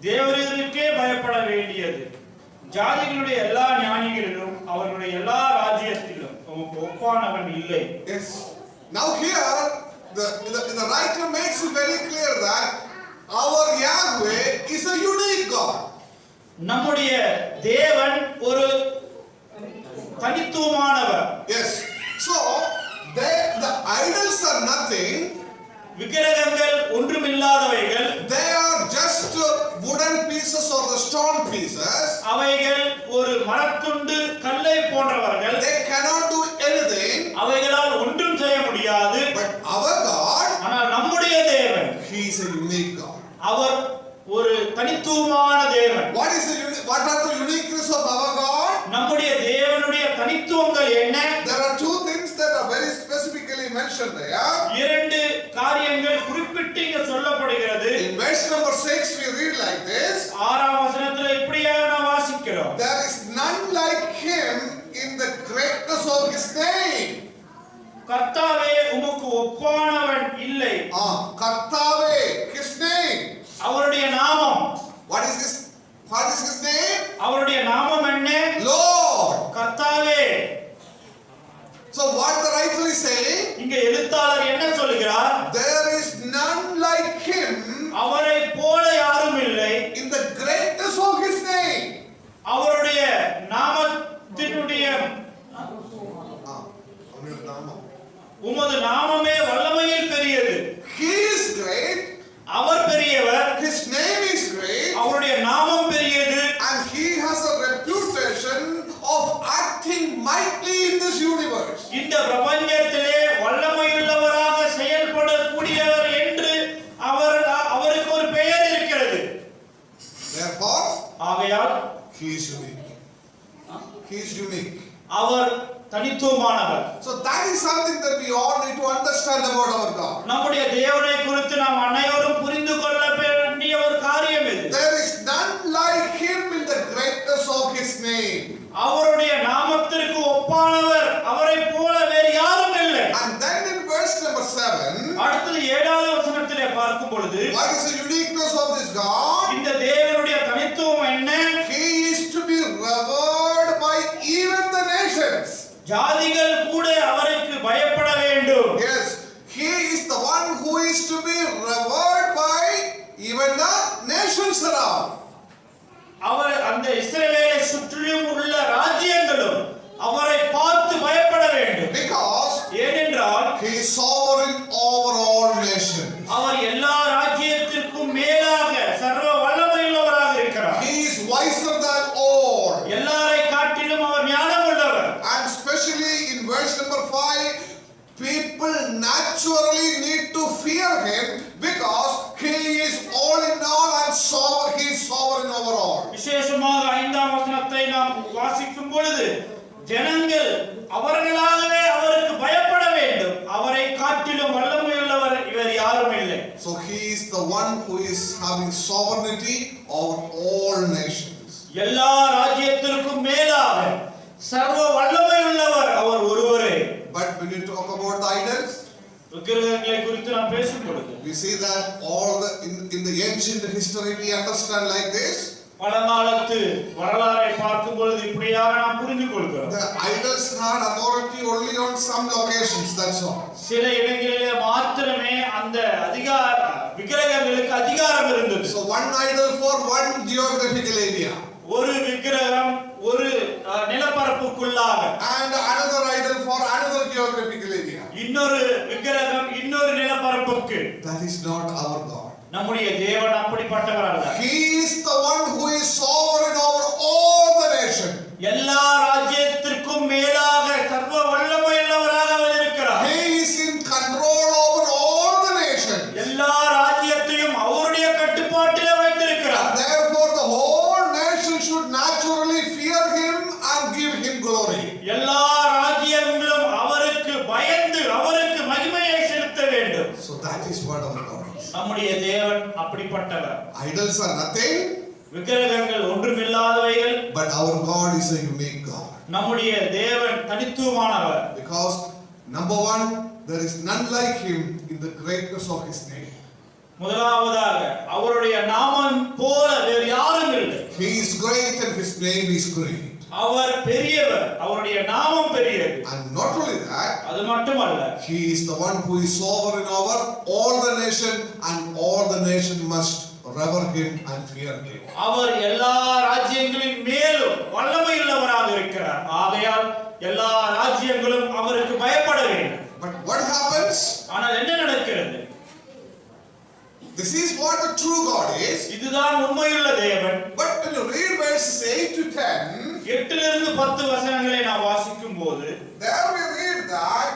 தேவரீருக்கே பயப்பட வேண்டியது. ஜாதிகளுடைய எல்லா ஞானிகளிலும் அவர்களுடைய எல்லா ராஜ்யத்திலும் உமக்கு ஒப்பானவன் இல்லை. Yes. Now here the writer makes it very clear that our Yahweh is a unique God. நம்முடைய தேவன் ஒரு தனித்துவமானவர். Yes. So the idols are nothing. விக்கிரகங்கள் ஒன்றுமில்லாதவைகள். They are just wooden pieces or the stone pieces. அவைகள் ஒரு மரத்துண்டு கல்லை போன்றவர்கள். They அவர் ஒரு தனித்துவமான தேவன். What are the uniqueness of our God? நம்முடைய தேவனுடைய தனித்துவங்கள் என்ன? There are two things that are very specifically mentioned there. இரண்டு காரியங்கள் குறிப்பிட்டு இங்க சொல்லப்படுகிறது. In verse number 6 we read like this. 6ஆம் வசனத்தில் இப்படியாக நாம் வாசிக்கிறோம். There is none like him in the greatness of his name. கர்த்தாவே உமக்கு ஒப்பானவன் இல்லை. கர்த்தாவே, his name. அவருடைய நாமம். What is his name? அவருடைய நாமம் என்ன? Lord. கர்த்தாவே. So what the writer is saying? இங்க எழுத்தாளர் என்ன சொல்கிறார்? There is none like him. அவரை போல யாரும் இல்லை. In the greatness of his name. அவருடைய நாமத்தினுடைய உமது நாமமே வல்லமையில் பெரியது. He is great. அவர் பெரியவர். His name is great. அவருடைய நாமம் பெரியது. And he has a reputation of acting mightily in this universe. இந்த பிரபஞ்சத்திலே வல்லமையுள்ளவராக செயல்படக்கூடியவர் என்று அவருக்கு ஒரு பெயர் இருக்கிறது. Therefore, ஆகையால் he is unique. He is unique. Our தனித்துவமானவர். So that is something that we all need to understand about our God. நம்முடைய தேவனை குறித்து நாம் அனைவரும் புரிந்து கொள்ள வேண்டிய ஒரு காரியம் இது. There is none like him in the greatness of his name. அவருடைய நாமத்திற்கு ஒப்பானவர் அவரை போல வேறு யாரும் இல்லை. And then in verse number 7, அடுத்து 7வது வசனத்திலே பார்க்கும் பொழுது what is the uniqueness of this God? இந்த தேவனுடைய தனித்துவம் என்ன? He is to be revered by even the nations. ஜாதிகள் கூட அவருக்கு பயப்பட வேண்டும். Yes, he is the one who is to be revered by even the nations around. அவர் அந்த இஸ்ரவேலை சுற்றிலும் உள்ள ராஜ்யங்களும் அவரை பார்த்து பயப்பட வேண்டும். Because ஏனென்றால் he is sovereign over all nations. அவர் எல்லா ராஜ்யத்திற்கும் மேலாக சர்வ வல்லமையுள்ளவராக இருக்கிறார். He is wiser than all. எல்லாரை காட்டிலும் அவர் ஞானம் உள்ளவர். And especially in verse number 5, people naturally need to fear him because he is all in all and he is sovereign over all. விசேஷமாக 5ஆம் வசனத்தை நாம் வாசிக்கும் பொழுது ஜனங்கள் அவர்களாகவே அவருக்கு பயப்பட வேண்டும். அவரை காட்டிலும் வல்லமையுள்ளவர் இவர் யாரும் இல்லை. So he is the one who is having sovereignty over all nations. எல்லா ராஜ்யத்திற்கும் மேலாக சர்வ வல்லமையுள்ளவர் அவர் ஒருவரே. But when you talk about the idols, விக்கிரகங்களை குறித்து நாம் பேசும் பொழுது we see that all in the ancient history we understand like this. பழங்காலத்து வரலாறை பார்க்கும் பொழுது இப்படியாக நாம் புரிந்து கொள்கிறோம். The idols had authority only on some locations, that's all. சில இடங்களிலே மாத்திரமே அந்த விக்கிரகங்களுக்கு அதிகாரம் இருந்தது. So one idol for one geographical area. ஒரு விக்கிரகம் ஒரு நிலப்பரப்புக்குள்ளாக. And another idol for another geographical area. இன்னொரு விக்கிரகம் இன்னொரு நிலப்பரப்புக்கு. That is not our God. நம்முடைய தேவன் அப்படிப்பட்டவர் அல்ல. He is the one who is sovereign over all the nation. எல்லா ராஜ்யத்திற்கும் மேலாக சர்வ வல்லமையுள்ளவராக அவர் இருக்கிறார். He is in control over all the nation. எல்லா ராஜ்யத்தையும் அவருடைய கட்டுப்பாட்டிலே வைத்திருக்கிறார். And therefore the whole nation should naturally fear him and give him glory. எல்லா ராஜ்யங்களும் அவருக்கு பயந்து அவருக்கு மகிமையை செலுத்த வேண்டும். So that is what our God is. நம்முடைய தேவன் அப்படிப்பட்டவர். Idols are nothing. விக்கிரகங்கள் ஒன்றுமில்லாதவைகள். But our God is a unique God. நம்முடைய தேவன் தனித்துவமானவர். Because number one, there is none like him in the greatness of his name. முதலாவதாக அவருடைய நாமம் போல வேறு யாரும் இல்லை. He is great and his name is great. அவர் பெரியவர், அவருடைய நாமம் பெரியது. And not only that, அது மட்டுமல்ல, he is the one who is sovereign over all the nation and all the nation must revere him and fear him. அவர் எல்லா ராஜ்யங்களின் மேலும் வல்லமையுள்ளவராக இருக்கிறார். ஆகையால் எல்லா ராஜ்யங்களும் அவருக்கு பயப்பட வேண்டும். But what happens? ஆனால் என்ன நடக்கிறது? This is what the true God is. இதுதான் உண்மையுள்ள தேவன். But when you read verses 8 to 10, 8லிருந்து 10 வசனங்களை நாம் வாசிக்கும் போது there we read that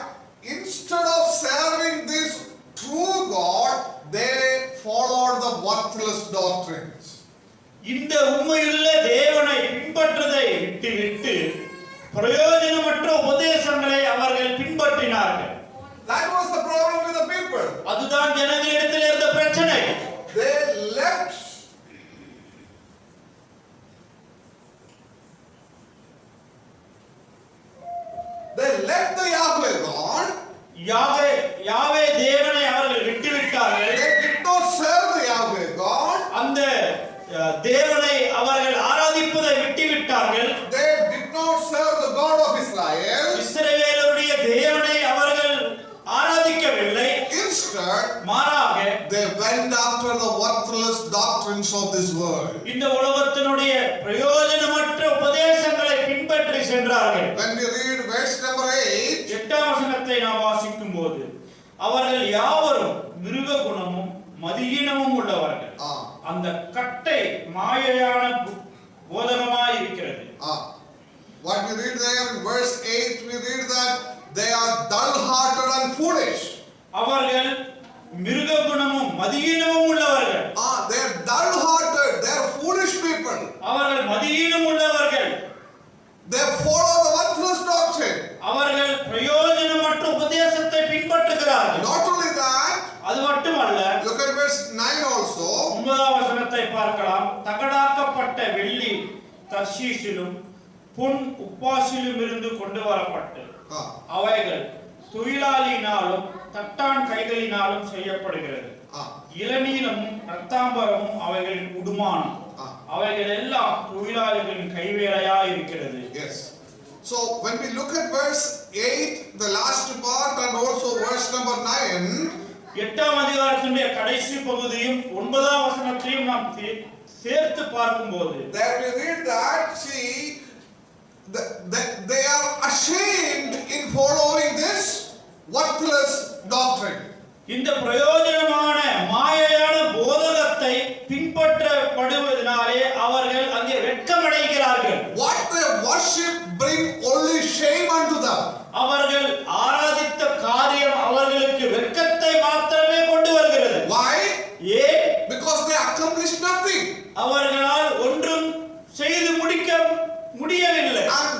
instead of serving this true God, they followed the worthless doctrines. இந்த உண்மையுள்ள தேவனை பின்பற்றுவதை விட்டுவிட்டு பிரயோஜனமற்ற உபதேசங்களை அவர்கள் பின்பற்றினார்கள். That was the problem with the people. அதுதான் ஜனங்களிடத்தில் இருந்த பிரச்சனை. They left the Yahweh God. யாவே தேவனை அவர்கள் விட்டுவிட்டார்கள். They did not serve the Yahweh God. அந்த தேவனை அவர்கள் ஆராதிப்பதை விட்டுவிட்டார்கள். They did not serve the God of Israel. இஸ்ரவேலுடைய தேவனை அவர்கள் ஆராதிக்கவில்லை. Instead, மாறாக they went after the worthless doctrines of this world. இந்த உலகத்தினுடைய பிரயோஜனமற்ற உபதேசங்களை பின்பற்றி சென்றார்கள். When we read verse number 8, 8ஆம் வசனத்தை நாம் வாசிக்கும் போது அவர்கள் யாவரும் மிருக குணமும் மதியீனமும் உள்ளவர்கள். அந்த கட்டை மாயையான போதகமாய் இருக்கிறது. What we read there in verse 8, we read that they are dull-hearted and foolish. அவர்கள் மிருக குணமும் மதியீனமும் உள்ளவர்கள். They are dull-hearted, they are foolish people. அவர்கள் மதியீனம் உள்ளவர்கள். They follow the worthless doctrine. அவர்கள் பிரயோஜனமற்ற உபதேசத்தை பின்பற்றுகிறார்கள். Not only that, அது மட்டுமல்ல, look at verse 9 also. 9ஆம் வசனத்தை பார்க்கலாம். தகடாக்கப்பட்ட வெள்ளி தர்ஷீஷிலும் பொன் உப்பாசிலும் இருந்து கொண்டு வரப்பட்டு அவைகள் தொழிலாளியினாலும் தட்டான் கைகளினாலும் செய்யப்படுகிறது. இளநீலமும் ரத்தாம்பரமும் அவைகளின் உடுமானம். அவைகள் எல்லாம் தொழிலாளிகளின் கைவேலையாய் இருக்கிறது. Yes. So when we look at verse 8, the last part, and also verse number 9, 8ஆம் அதிகாரத்தினுடைய கடைசி பகுதியும் 9ஆம் வசனத்தையும் நாம் சேர்த்து பார்க்கும்போது there we read that, see, they are ashamed in following this worthless doctrine. இந்த பிரயோஜனமான மாயையான போதகத்தை பின்பற்றப்படுவதனாலே அவர்கள் அங்கே வெட்கமடைகிறார்கள். What they worship bring only shame unto them. அவர்கள் ஆராதித்த காரியம் அவர்களுக்கு வெட்கத்தை மாத்திரமே கொண்டு வருகிறது. Why? ஏன்? Because they accomplish nothing. அவர்களால் ஒன்றும் செய்து முடிக்க முடியவில்லை. And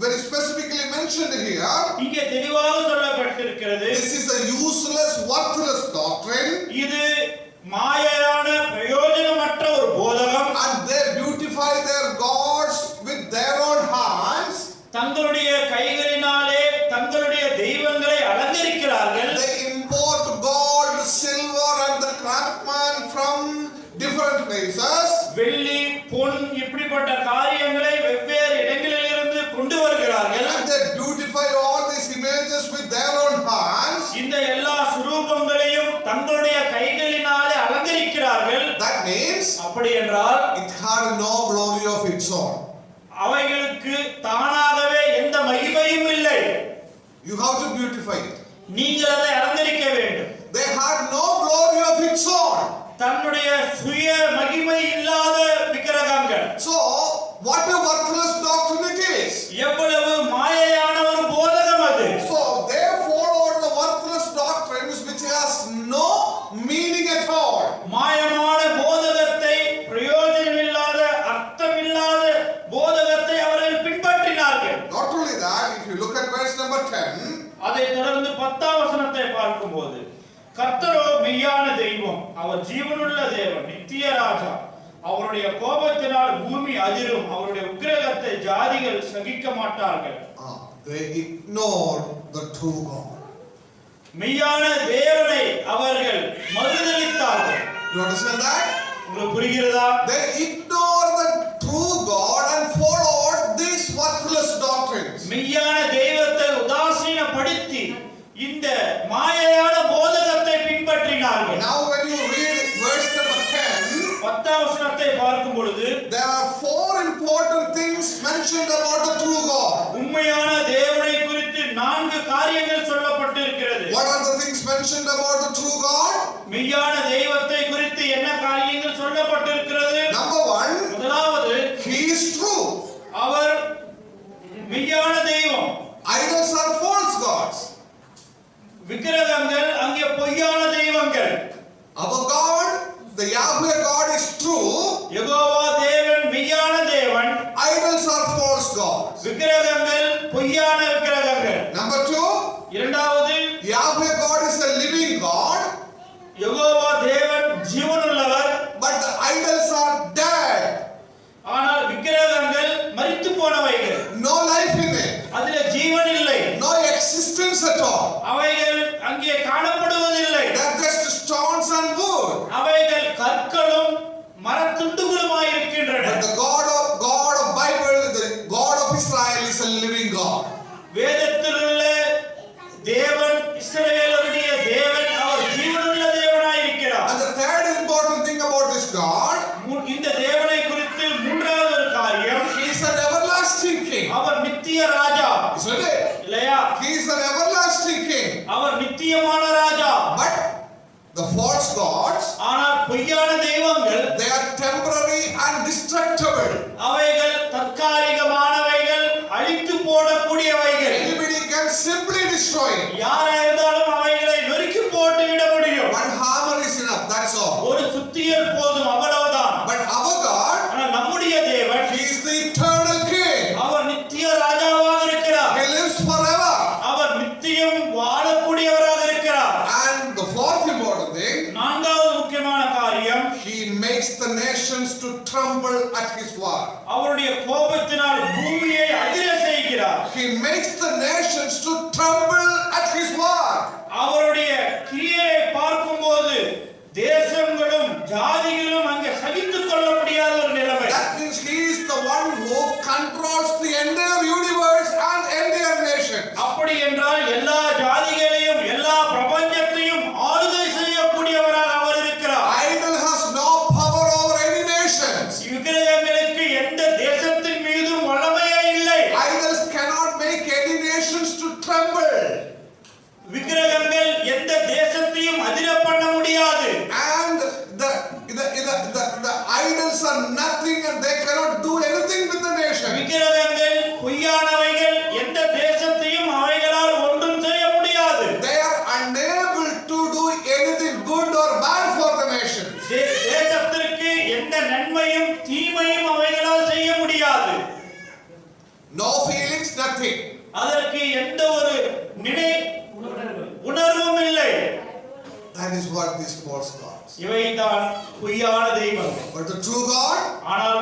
very specifically mentioned here, இங்கே தெளிவாக சொல்லப்பட்டிருக்கிறது, this is a useless, worthless doctrine. இது மாயையான பிரயோஜனமற்ற ஒரு போதகம். And they beautify their gods with their own hands. தங்களுடைய கைகளினாலே தங்களுடைய தெய்வங்களை அலங்கரிக்கிறார்கள். They import gold, silver and the craftsman from different places. வெள்ளி, பொன் இப்படிப்பட்ட காரியங்களை வெவ்வேறு இடங்களிலிருந்து கொண்டு வருகிறார்கள். And they beautify all these images with their own hands. இந்த எல்லா சுரூபங்களையும் தங்களுடைய கைகளினாலே அலங்கரிக்கிறார்கள். That means அப்படி என்றால் it had no glory of its own. அவைகளுக்கு தானாகவே எந்த மகிமையும் இல்லை. You have to beautify it. நீங்கள் அதை அலங்கரிக்க வேண்டும். They had no glory of its own. தன்னுடைய சுய மகிமை இல்லாத விக்கிரகங்கள். So what a worthless doctrine it is. எவ்வளவு மாயையான ஒரு போதகம் அது. So they followed the worthless doctrines which has no meaning at all. மாயமான போதகத்தை, பிரயோஜனமில்லாத அர்த்தமில்லாத போதகத்தை அவர்கள் பின்பற்றினார்கள். Not only that, if you look at verse number 10, அதை தொடர்ந்து 10ஆம் வசனத்தை பார்க்கும்போது, கர்த்தரோ மெய்யான தெய்வம், அவர் ஜீவனுள்ள தேவன், நித்திய ராஜா. அவருடைய கோபத்தினால் பூமி அதிரும், அவருடைய உக்கிரகத்தை ஜாதிகள் சகிக்க மாட்டார்கள். they ignored the true God. மெய்யான தேவனை அவர்கள் மறுதலித்தார்கள். You understand that? உங்களுக்கு புரிகிறதா? They ignored the true God and followed these worthless doctrines. மெய்யான தெய்வத்தை உதாசீனப்படுத்தி இந்த மாயையான போதகத்தை பின்பற்றினார்கள். Now when you read verse number 10, 10ஆம் வசனத்தை பார்க்கும் பொழுது there are four important things mentioned about the true God. உண்மையான தேவனை குறித்து 4 காரியங்கள் சொல்லப்பட்டிருக்கிறது. What are the things mentioned about the true God? மெய்யான தெய்வத்தை குறித்து என்ன காரியங்கள் சொல்லப்பட்டிருக்கிறது? Number 1, முதலாவது, He is true. அவர் மெய்யான தெய்வம். Idols are false gods. விக்கிரகங்கள் அங்கே பொய்யான தெய்வங்கள். Our God the Yahweh God is true, Jehovah தேவன் மெய்யான தேவன், idols are false gods. விக்கிரகங்கள் பொய்யான விக்கிரகங்கள். Number 2, இரண்டாவது, Yahweh God is a living God, Jehovah தேவன் ஜீவனுள்ளவர், but the idols are dead. ஆனால் விக்கிரகங்கள் மரித்து போனவைகள், No life in it, அதிலே ஜீவன் இல்லை, no existence at all. அவைகள் அங்கே காணப்படுவதில்லை. They are just stones and wood. அவைகள் கற்களும் மரத்துண்டுகளுமாய் இருக்கின்றன. But the God of Bible, the God of Israel is a living God. வேதத்தில் உள்ள தேவன், இஸ்ரவேலுடைய தேவன், அவர் ஜீவனுள்ள தேவனாய் இருக்கிறார். And the third important thing about this God, இந்த தேவனை குறித்து மூன்றாவது ஒரு காரியம், he is an everlasting king. அவர் நித்திய ராஜா. Isn't it? இல்லையா? He is an everlasting king. அவர் நித்தியமான ராஜா. But the false gods, ஆனால் பொய்யான தெய்வங்கள், they are temporary and destructible. அவைகள் தற்காலிகமானவைகள், அழித்து போடக்கூடியவைகள். Anybody can simply destroy it. யாரா இருந்தாலும் அவைகளை நொறுக்கி போட்டு விட முடியும். One hammer is enough, that's all. ஒரு சுத்தியல் போதும், அவ்வளவுதான். But our God, ஆனால் நம்முடைய தேவன், he is the eternal king. அவர் நித்திய ராஜாவாக இருக்கிறார். He lives forever. அவர் நித்தியம் வாழக்கூடியவராக இருக்கிறார். And the fourth important thing, நான்காவது முக்கியமான காரியம், he makes the nations to tremble at his word. அவருடைய கோபத்தினால் பூமியை அதிர செய்கிறார். He makes the nations to tremble at his word. அவருடைய கிரியையை பார்க்கும்போது தேசங்களும் ஜாதிகளும் அங்கே சகித்துக் கொள்ள முடியாத ஒரு நிலைமை. That means he is the one who controls the entire universe and entire nation. அப்படி என்றால் எல்லா ஜாதிகளையும் எல்லா பிரபஞ்சத்தையும் ஆளுகை செய்யக்கூடியவராக அவர் இருக்கிறார். Idol has no power over any nations. விக்கிரகங்களுக்கு எந்த தேசத்தின் மீதும் வல்லமையே இல்லை. Idols cannot make any nations to tremble. விக்கிரகங்கள் எந்த தேசத்தையும் அதிர பண்ண முடியாது. And the idols are nothing and they cannot do anything with the nation. விக்கிரகங்கள் பொய்யானவைகள், எந்த தேசத்தையும் அவைகளால் ஒன்றும் செய்ய முடியாது. They are unable to do anything good or bad for the nation. தேசத்திற்கு எந்த நன்மையும் தீமையும் அவைகளால் செய்ய முடியாது. No feelings, nothing. அதற்கு எந்த ஒரு உணர்வும் இல்லை. That is what these false gods. இவைதான் பொய்யான தெய்வங்கள். But the true God, ஆனால்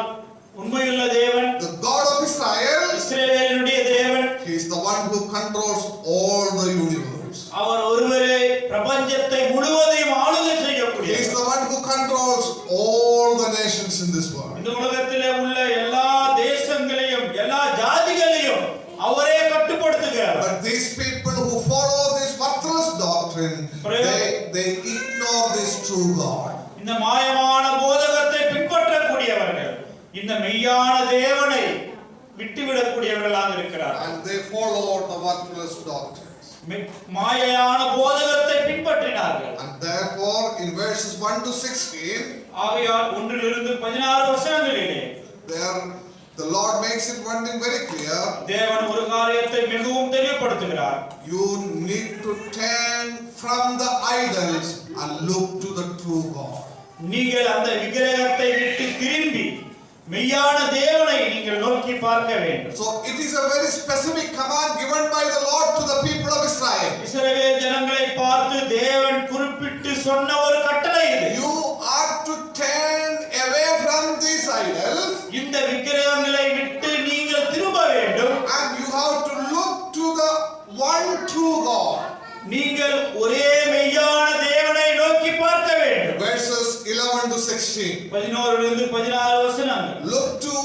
உண்மையுள்ள தேவன், the God of Israel, இஸ்ரவேலுடைய தேவன், he is the one who controls all the universe. அவர் ஒருவரே பிரபஞ்சத்தை முழுவதையும் ஆளுகை He is செய்யக்கூடியவர். the one who controls all the nations in this world. இந்த உலகத்திலே உள்ள எல்லா தேசங்களையும் எல்லா ஜாதிகளையும் அவரே கட்டுப்படுத்துகிறார். But these people who follow this worthless doctrine, they ignore this true God. இந்த மாயமான போதகத்தை பின்பற்றக்கூடியவர்கள் இந்த மெய்யான தேவனை விட்டுவிடக்கூடியவர்களாக இருக்கிறார்கள். And they follow the worthless doctrines. மாயையான போதகத்தை பின்பற்றினார்கள். And therefore in verses 1 to 16, ஆகையால் 1 இலிருந்து 16 வசனங்களிலே there the Lord makes it one thing very clear. தேவன் ஒரு காரியத்தை மிகவும் தெளிவுபடுத்துகிறார். You need to turn from the idols and look to the true God. நீங்கள் அந்த விக்கிரகத்தை விட்டு திரும்பி மெய்யான தேவனை நீங்கள் நோக்கி பார்க்க வேண்டும். So it is a very specific command given by the Lord to the people of Israel. இஸ்ரவேல் ஜனங்களை பார்த்து தேவன் குறிப்பிட்டு சொன்ன ஒரு கட்டளை இது. You are to turn away from these idols. இந்த விக்கிரகங்களை விட்டு நீங்கள் திரும்ப வேண்டும். And you have to look to the one true God. நீங்கள் ஒரே மெய்யான தேவனை நோக்கி பார்க்க வேண்டும். Verses 11 to 16. 11 இலிருந்து 16 வசனங்கள். Look to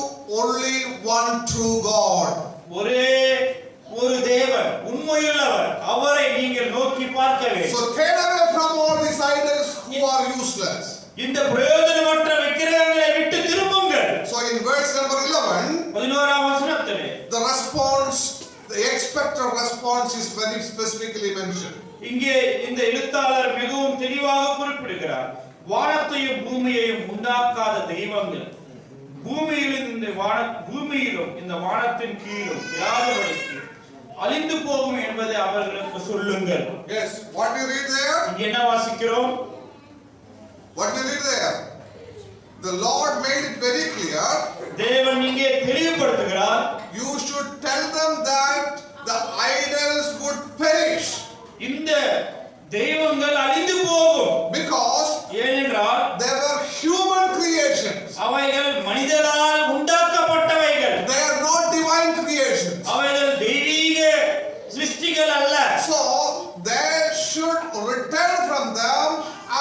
only one true God. ஒரே ஒரு தேவன், உண்மையுள்ளவர், அவரை நீங்கள் நோக்கி பார்க்க வேண்டும். So turn away from all these idols who are useless. இந்த பிரயோஜனமற்ற விக்கிரகங்களை விட்டு திரும்புங்கள். So in verse number 11, 11ஆம் வசனத்திலே the response, the expected response is very specifically mentioned. இங்கே இந்த எழுத்தாளர் மிகவும் தெளிவாக குறிப்பிடுகிறார். வானத்தையும் பூமியையும் உண்டாக்காத தெய்வங்கள் பூமியிலும் இந்த வானத்தின் கீழும் இராதபடிக்கு அழிந்து போகும் என்பதை அவர்களுக்கு சொல்லுங்கள். Yes, what do you read there? இங்கே என்ன வாசிக்கிறோம்? What do you read there? The Lord made it very clear. தேவன் இங்கே தெளிவுபடுத்துகிறார். You should tell them that the idols would perish. இந்த தெய்வங்கள் அழிந்து போகும். Because ஏனென்றால் they were human creations. அவைகள் மனிதரால் உண்டாக்கப்பட்டவைகள். They are not divine creations. அவைகள் தெய்வீக சிருஷ்டிகள் அல்ல. So they should return from them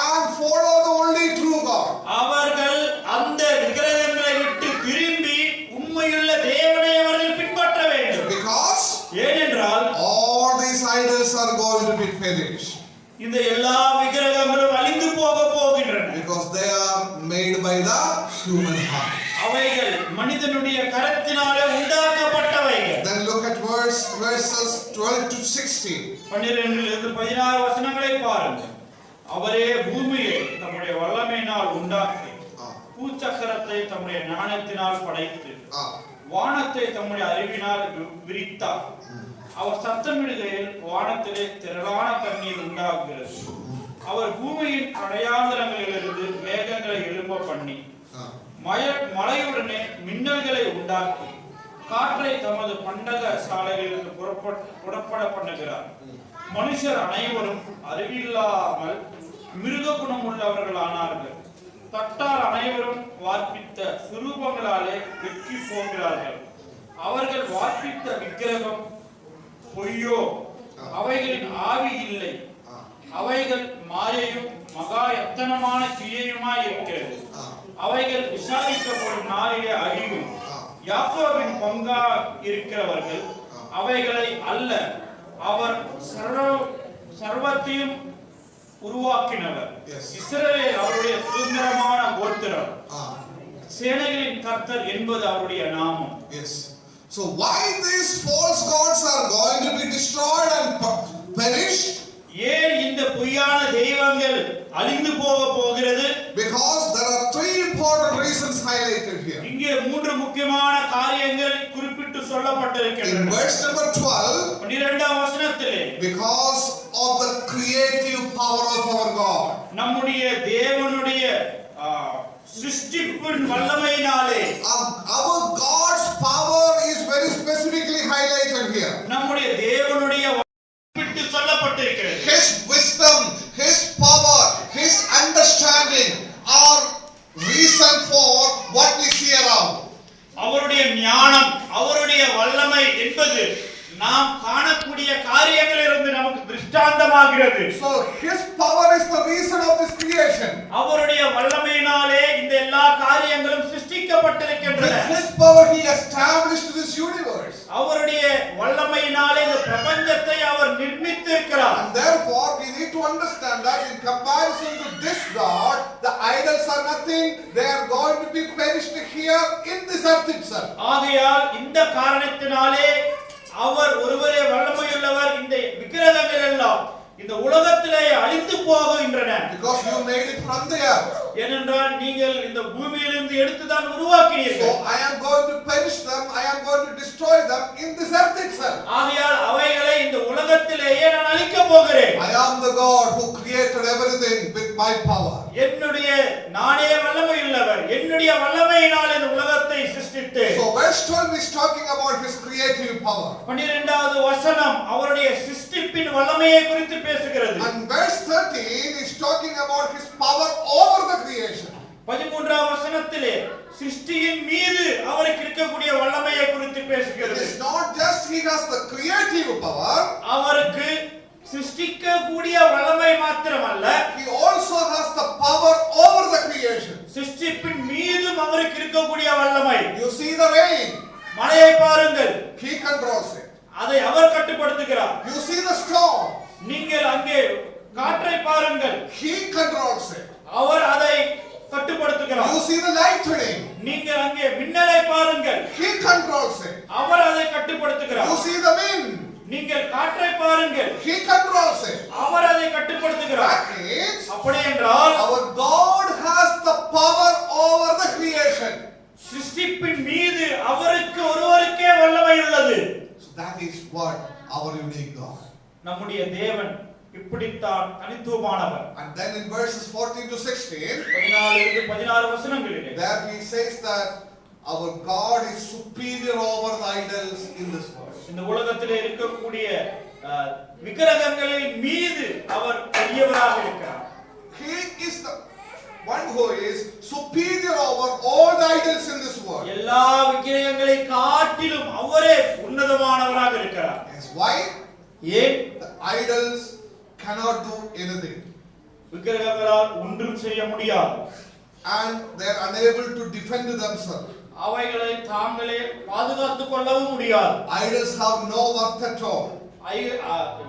and follow the only true God. அவர்கள் அந்த விக்கிரகங்களை விட்டு திரும்பி உண்மையுள்ள தேவனை அவர்கள் பின்பற்ற வேண்டும். Because ஏனென்றால் all these idols are going to be finished. இந்த எல்லா விக்கிரகங்களும் அழிந்து போகின்றன. Because they are made by the human heart. அவைகள் மனிதனுடைய கரத்தினாலே உண்டாக்கப்பட்டவைகள். Then look at verses 12 to 16. 12 இலிருந்து 16 வசனங்களை பாருங்கள். அவரே பூமியை தம்முடைய வல்லமையினால் உண்டாக்கி பூச்சக்கரத்தை தம்முடைய ஞானத்தினால் படைத்து வானத்தை தம்முடைய அறிவினால் விரித்தார். அவர் சத்தமிடுகையில் வானத்திலே திரளான தண்ணீர் உண்டாகிறது. அவர் பூமியின் கடையாந்தரங்களிலிருந்து மேகங்களை எழும்ப பண்ணி மழையுடனே மின்னல்களை உண்டாக்கி காற்றை தமது பண்டக சாலைகளிலிருந்து புறப்பட பண்ணுகிறார். மனுஷர் அனைவரும் அறிவில்லாமல் மிருக குணம் உள்ளவர்கள் ஆனார்கள். தட்டார் அனைவரும் வார்ப்பித்த சுரூபங்களாலே வெற்றி போகிறார்கள். அவர்கள் வார்ப்பித்த விக்கிரகம் பொய்யோ, அவைகளின் ஆவி இல்லை. அவைகள் மாயையும் மகா எத்தனமான கிரியையுமாய் இருக்கிறது. அவைகள் விசாரிக்கப்படும் நாளிலே அழியும். யாக்கோபின் பங்கா இருக்கிறவர்கள் அவைகளை அல்ல, அவர் சர்வத்தையும் உருவாக்கினவர். இஸ்ரவேல் அவருடைய சுதந்திரமான கோத்திரம். சேனைகளின் கர்த்தர் என்பது அவருடைய நாமம். Yes. So why these false gods are going to be destroyed and perished? ஏன் இந்த பொய்யான தெய்வங்கள் அழிந்து போகிறது? Because there are three important reasons highlighted here. இங்கே மூன்று முக்கியமான காரியங்கள் குறிப்பிட்டு சொல்லப்பட்டிருக்கின்றன. In verse number 12, 12ஆம் வசனத்திலே because of the creative power of our God. நம்முடைய தேவனுடைய சிருஷ்டிப்பின் வல்லமையினாலே our God's power is very specifically highlighted here. நம்முடைய தேவனுடைய குறிப்பிட்டு சொல்லப்பட்டிருக்கிறது. His wisdom, his power, his understanding are reason for what we see around. அவருடைய ஞானம், அவருடைய வல்லமை என்பது நாம் காணக்கூடிய காரியங்களிலிருந்து நமக்கு திருஷ்டாந்தமாகிறது. So his power is the reason of this creation. அவருடைய வல்லமையினாலே இந்த எல்லா காரியங்களும் சிருஷ்டிக்கப்பட்டிருக்கின்றன. With his power he established this universe. அவருடைய வல்லமையினாலே இந்த பிரபஞ்சத்தை அவர் நிர்மித்திருக்கிறார். And therefore we need to understand that in comparison to this God, the idols are nothing. They are going to be perished here in this earth itself. ஆகையால் இந்த காரணத்தினாலே அவர் ஒருவரே வல்லமையுள்ளவர். இந்த விக்கிரகங்கள் எல்லாம் இந்த உலகத்திலே அழிந்து போகின்றன. Because you made it from the earth. ஏனென்றால் நீங்கள் இந்த பூமியிலிருந்து எடுத்துதான் உருவாக்கினீர்கள். So I am going to perish them, I am going to destroy them in this earth itself. ஆகையால் அவைகளை இந்த உலகத்திலேயே நான் அழிக்க போகிறேன். I am the God who created everything with my power. நானே வல்லமையுள்ளவர். என்னுடைய வல்லமையினால் இந்த உலகத்தை சிருஷ்டித்தேன். So verse 12 is talking about his creative power. 12வது வசனம் அவருடைய சிருஷ்டிப்பின் வல்லமையை குறித்து பேசுகிறது. And verse 13 is talking about his power over the creation. 13ஆம் வசனத்திலே சிருஷ்டியின் மீது அவருக்கு இருக்கக்கூடிய வல்லமையை குறித்து பேசுகிறது. It is not just he has the creative power. அவருக்கு சிருஷ்டிக்கக்கூடிய வல்லமை மாத்திரமல்ல, he also has the power over the creation. சிருஷ்டிப்பின் மீதும் அவருக்கு இருக்கக்கூடிய வல்லமை. You see the rain. மழையை பாருங்கள். He controls it. அதை அவர் கட்டுப்படுத்துகிறார். You see the storm. நீங்கள் அங்கே காற்றை பாருங்கள். He controls it. அவர் அதை கட்டுப்படுத்துகிறார். You see the lightning. நீங்கள் அங்கே மின்னலை பாருங்கள். He controls it. அவர் அதை கட்டுப்படுத்துகிறார். You see the wind. நீங்கள் காற்றை பாருங்கள். He controls it. அவர் அதை கட்டுப்படுத்துகிறார். That means அப்படி என்றால் our God has the power over the creation. சிருஷ்டிப்பின் மீது அவருக்கு ஒருவருக்கே வல்லமை உள்ளது. So that is what our unique God. நம்முடைய தேவன் இப்படித்தான் தனித்துவமானவர். And then in verses 14 to 16, 14 வசனங்களிலே there he says that our God is superior over the idols in this world. இந்த உலகத்திலே இருக்கக்கூடிய விக்கிரகங்களின் மீது அவர் பெரியவராக இருக்கிறார். He is the one who is superior over all the idols in this world. எல்லா விக்கிரகங்களை காட்டிலும் அவரே உன்னதமானவராக இருக்கிறார். Yes, why? ஏன்? The idols cannot do anything. விக்கிரகங்களால் ஒன்றும் செய்ய முடியாது. And they are unable to defend themselves. அவைகளை தாங்களே பாதுகாத்துக் கொள்ளவும் முடியாது. Idols have no worth at all.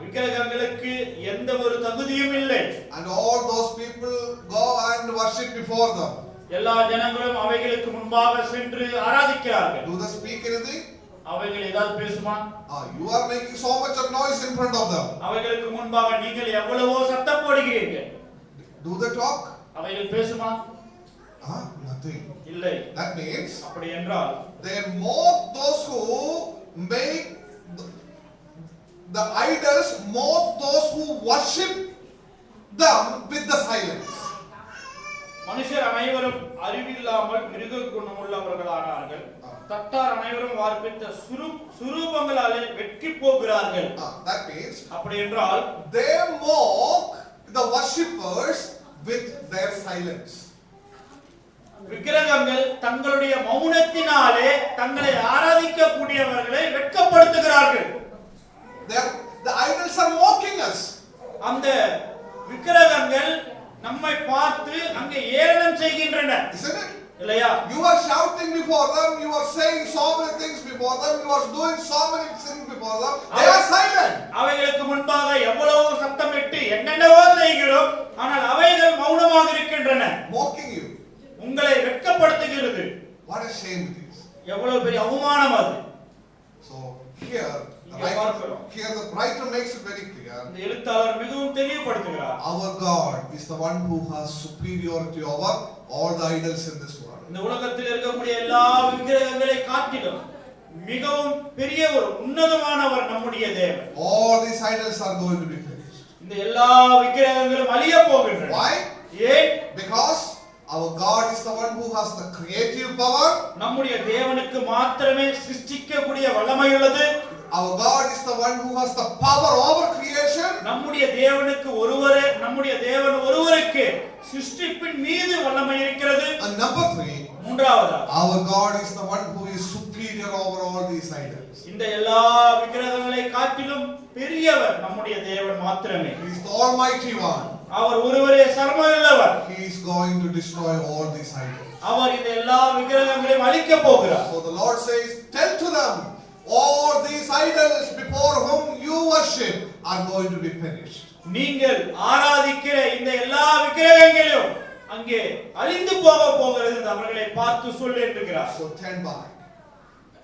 விக்கிரகங்களுக்கு எந்த ஒரு தகுதியும் இல்லை. And all those people go and worship before them. எல்லா ஜனங்களும் அவைகளுக்கு முன்பாக சென்று ஆராதிக்கிறார்கள். Do they speak anything? அவைகள் ஏதாவது பேசுமா? You are making so much of noise in front of them. அவைகளுக்கு முன்பாக நீங்கள் எவ்வளவோ சத்தம் போடுகிறீர்கள். Do they talk? அவைகள் பேசுமா? Nothing. இல்லை. That means அப்படி என்றால் they mock those who make the idols, mock those who worship them with the silence. மனுஷர் அனைவரும் அறிவில்லாமல் மிருக குணமுள்ளவர்களானார்கள். தட்டார் அனைவரும் வார்ப்பித்த சுரூபங்களாலே வெட்கி போகிறார்கள். That means அப்படி என்றால் they mock the worshippers with their silence. விக்கிரகங்கள் தங்களுடைய மௌனத்தினாலே தங்களை ஆராதிக்கக்கூடியவர்களை வெட்கப்படுத்துகிறார்கள். The idols are mocking us. அந்த விக்கிரகங்கள் நம்மை பார்த்து அங்கே ஏளனம் செய்கின்றன. Isn't it? இல்லையா? You are shouting before them, you are saying so many things before them, you are doing so many things before them. They are silent. அவைகளுக்கு முன்பாக எவ்வளவோ சத்தமிட்டு என்னென்னவோ செய்கிறோம், ஆனால் அவைகள் மௌனமாக இருக்கின்றன. Mocking you. உங்களை வெட்கப்படுத்துகிறது. What a shame it is. எவ்வளவு பெரிய அவமானம் அது. So here the writer makes it very clear. இந்த எழுத்தாளர் மிகவும் தெளிவுபடுத்துகிறார். Our God is the one who has superiority over all the idols in this world. இந்த உலகத்தில் இருக்கக்கூடிய எல்லா விக்கிரகங்களை காட்டிலும் மிகவும் பெரியவர் உன்னதமானவர் நம்முடைய தேவன். All these idols are going to be finished. இந்த எல்லா விக்கிரகங்களும் அழிய போகின்றன. Why? ஏன்? Because our God is the one who has the creative power. நம்முடைய தேவனுக்கு மாத்திரமே சிருஷ்டிக்கக்கூடிய வல்லமை உள்ளது. Our God is the one who has the power over creation. நம்முடைய தேவன் ஒருவருக்கு சிருஷ்டிப்பின் மீது வல்லமை இருக்கிறது. And number 3, மூன்றாவதா, our God is the one who is superior over all these idols. இந்த எல்லா விக்கிரகங்களை காட்டிலும் பெரியவர் நம்முடைய தேவன் மாத்திரமே. He is the almighty one. அவர் ஒருவரே சர்வவல்லவர். He is going to destroy all these idols. அவர் இந்த எல்லா விக்கிரகங்களையும் அழிக்க போகிறார். So the Lord says, tell to them, all these idols before whom you worship are going to be finished. நீங்கள் ஆராதிக்கிற இந்த எல்லா விக்கிரகங்களும் அங்கே அழிந்து போகிறது என்று அவர்களை பார்த்து சொல்லு என்கிறார். So turn back.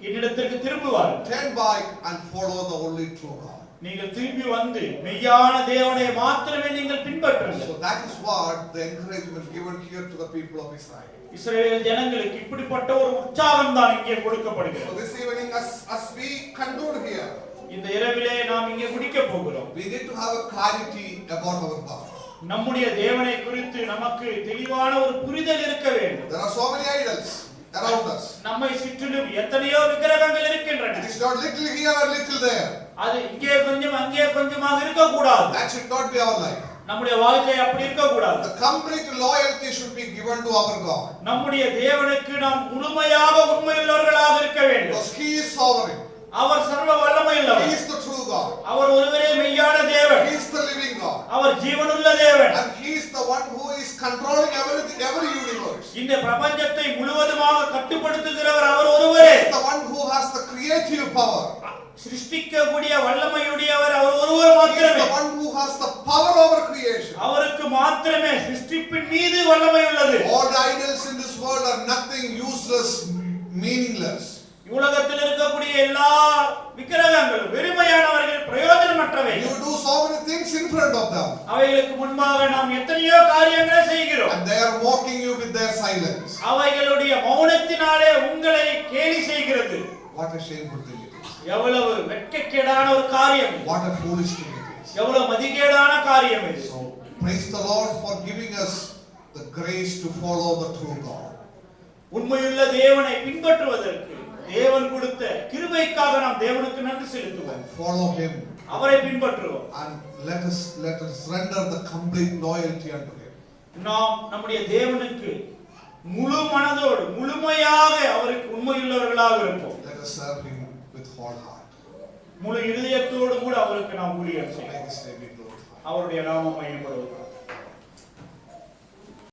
என்னிடத்திற்கு திரும்புவார்கள். Turn back and follow the only true God. நீங்கள் திரும்பி வந்து மெய்யான தேவனை மாத்திரமே நீங்கள் பின்பற்றுங்கள். So that is what the encouragement given here to the people of Israel. இஸ்ரவேல் ஜனங்களுக்கு இப்படிப்பட்ட ஒரு உற்சாகம் தான் இங்கே கொடுக்கப்படுகிறது. So this evening as we conclude here, இந்த இரவிலே நாம் இங்கே முடிக்க போகிறோம். we need to have a clarity about our God. நம்முடைய தேவனை குறித்து நமக்கு தெளிவான ஒரு புரிதல் இருக்க வேண்டும். There are so many idols around us. நம்மை சுற்றிலும் எத்தனையோ விக்கிரகங்கள் இருக்கின்றன. It is not little here and little there. அது இங்கே கொஞ்சம் அங்கே கொஞ்சமாக இருக்க கூடாது. That should not be our life. நம்முடைய வாழ்க்கை அப்படி இருக்க கூடாது. The complete loyalty should be given to our God. நம்முடைய தேவனுக்கு நாம் முழுமையாக உண்மையுள்ளவர்களாக இருக்க வேண்டும். Because He is sovereign. அவர் சர்வ வல்லமையுள்ளவர். He is the true God. அவர் ஒருவரே மெய்யான தேவன். He is the living God. அவர் ஜீவனுள்ள தேவன். And He is the one who is controlling everything, every universe. இந்த பிரபஞ்சத்தை முழுவதுமாக கட்டுப்படுத்துகிறவர் அவர் ஒருவரே. He is the one who has the creative power. சிருஷ்டிக்கக்கூடிய வல்லமையுடையவர் அவர் ஒருவர் மாத்திரமே. He is the one who has the power over creation. அவருக்கு மாத்திரமே சிருஷ்டிப்பின் மீது வல்லமை உள்ளது. All the idols in this world are nothing, useless, meaningless. உலகத்தில் இருக்கக்கூடிய எல்லா விக்கிரகங்களும் வெறுமையானவர்கள், பிரயோஜனமற்றவை. You do so many things in front of them. அவைகளுக்கு முன்பாக நாம் எத்தனையோ காரியங்களை செய்கிறோம். And they are mocking you with their silence. அவைகளுடைய மௌனத்தினாலே உங்களை கேலி செய்கிறது. What a shameful thing it is. எவ்வளவு வெட்கக்கேடான ஒரு காரியம். What a foolish thing it is. எவ்வளவு மதிகேடான காரியம் இது. So praise the Lord for giving us the grace to follow the true God. உண்மையுள்ள தேவனை பின்பற்றுவதற்கு தேவன் கொடுத்த கிருபைக்காக நாம் தேவனுக்கு நன்றி செலுத்துவோம். Follow him. அவரை பின்பற்றுவோம். And let us render the complete loyalty unto him. நாம் நம்முடைய தேவனுக்கு முழு மனதோடு முழுமையாக அவருக்கு உண்மையுள்ளவர்களாக இருப்போம். Let us serve him with whole heart. முழு இதயத்தோடு கூட அவருக்கு நாம் ஊழியம் செய்வோம். May his name be glorified. அவருடைய நாமம் மகிமைப்படுவதாக.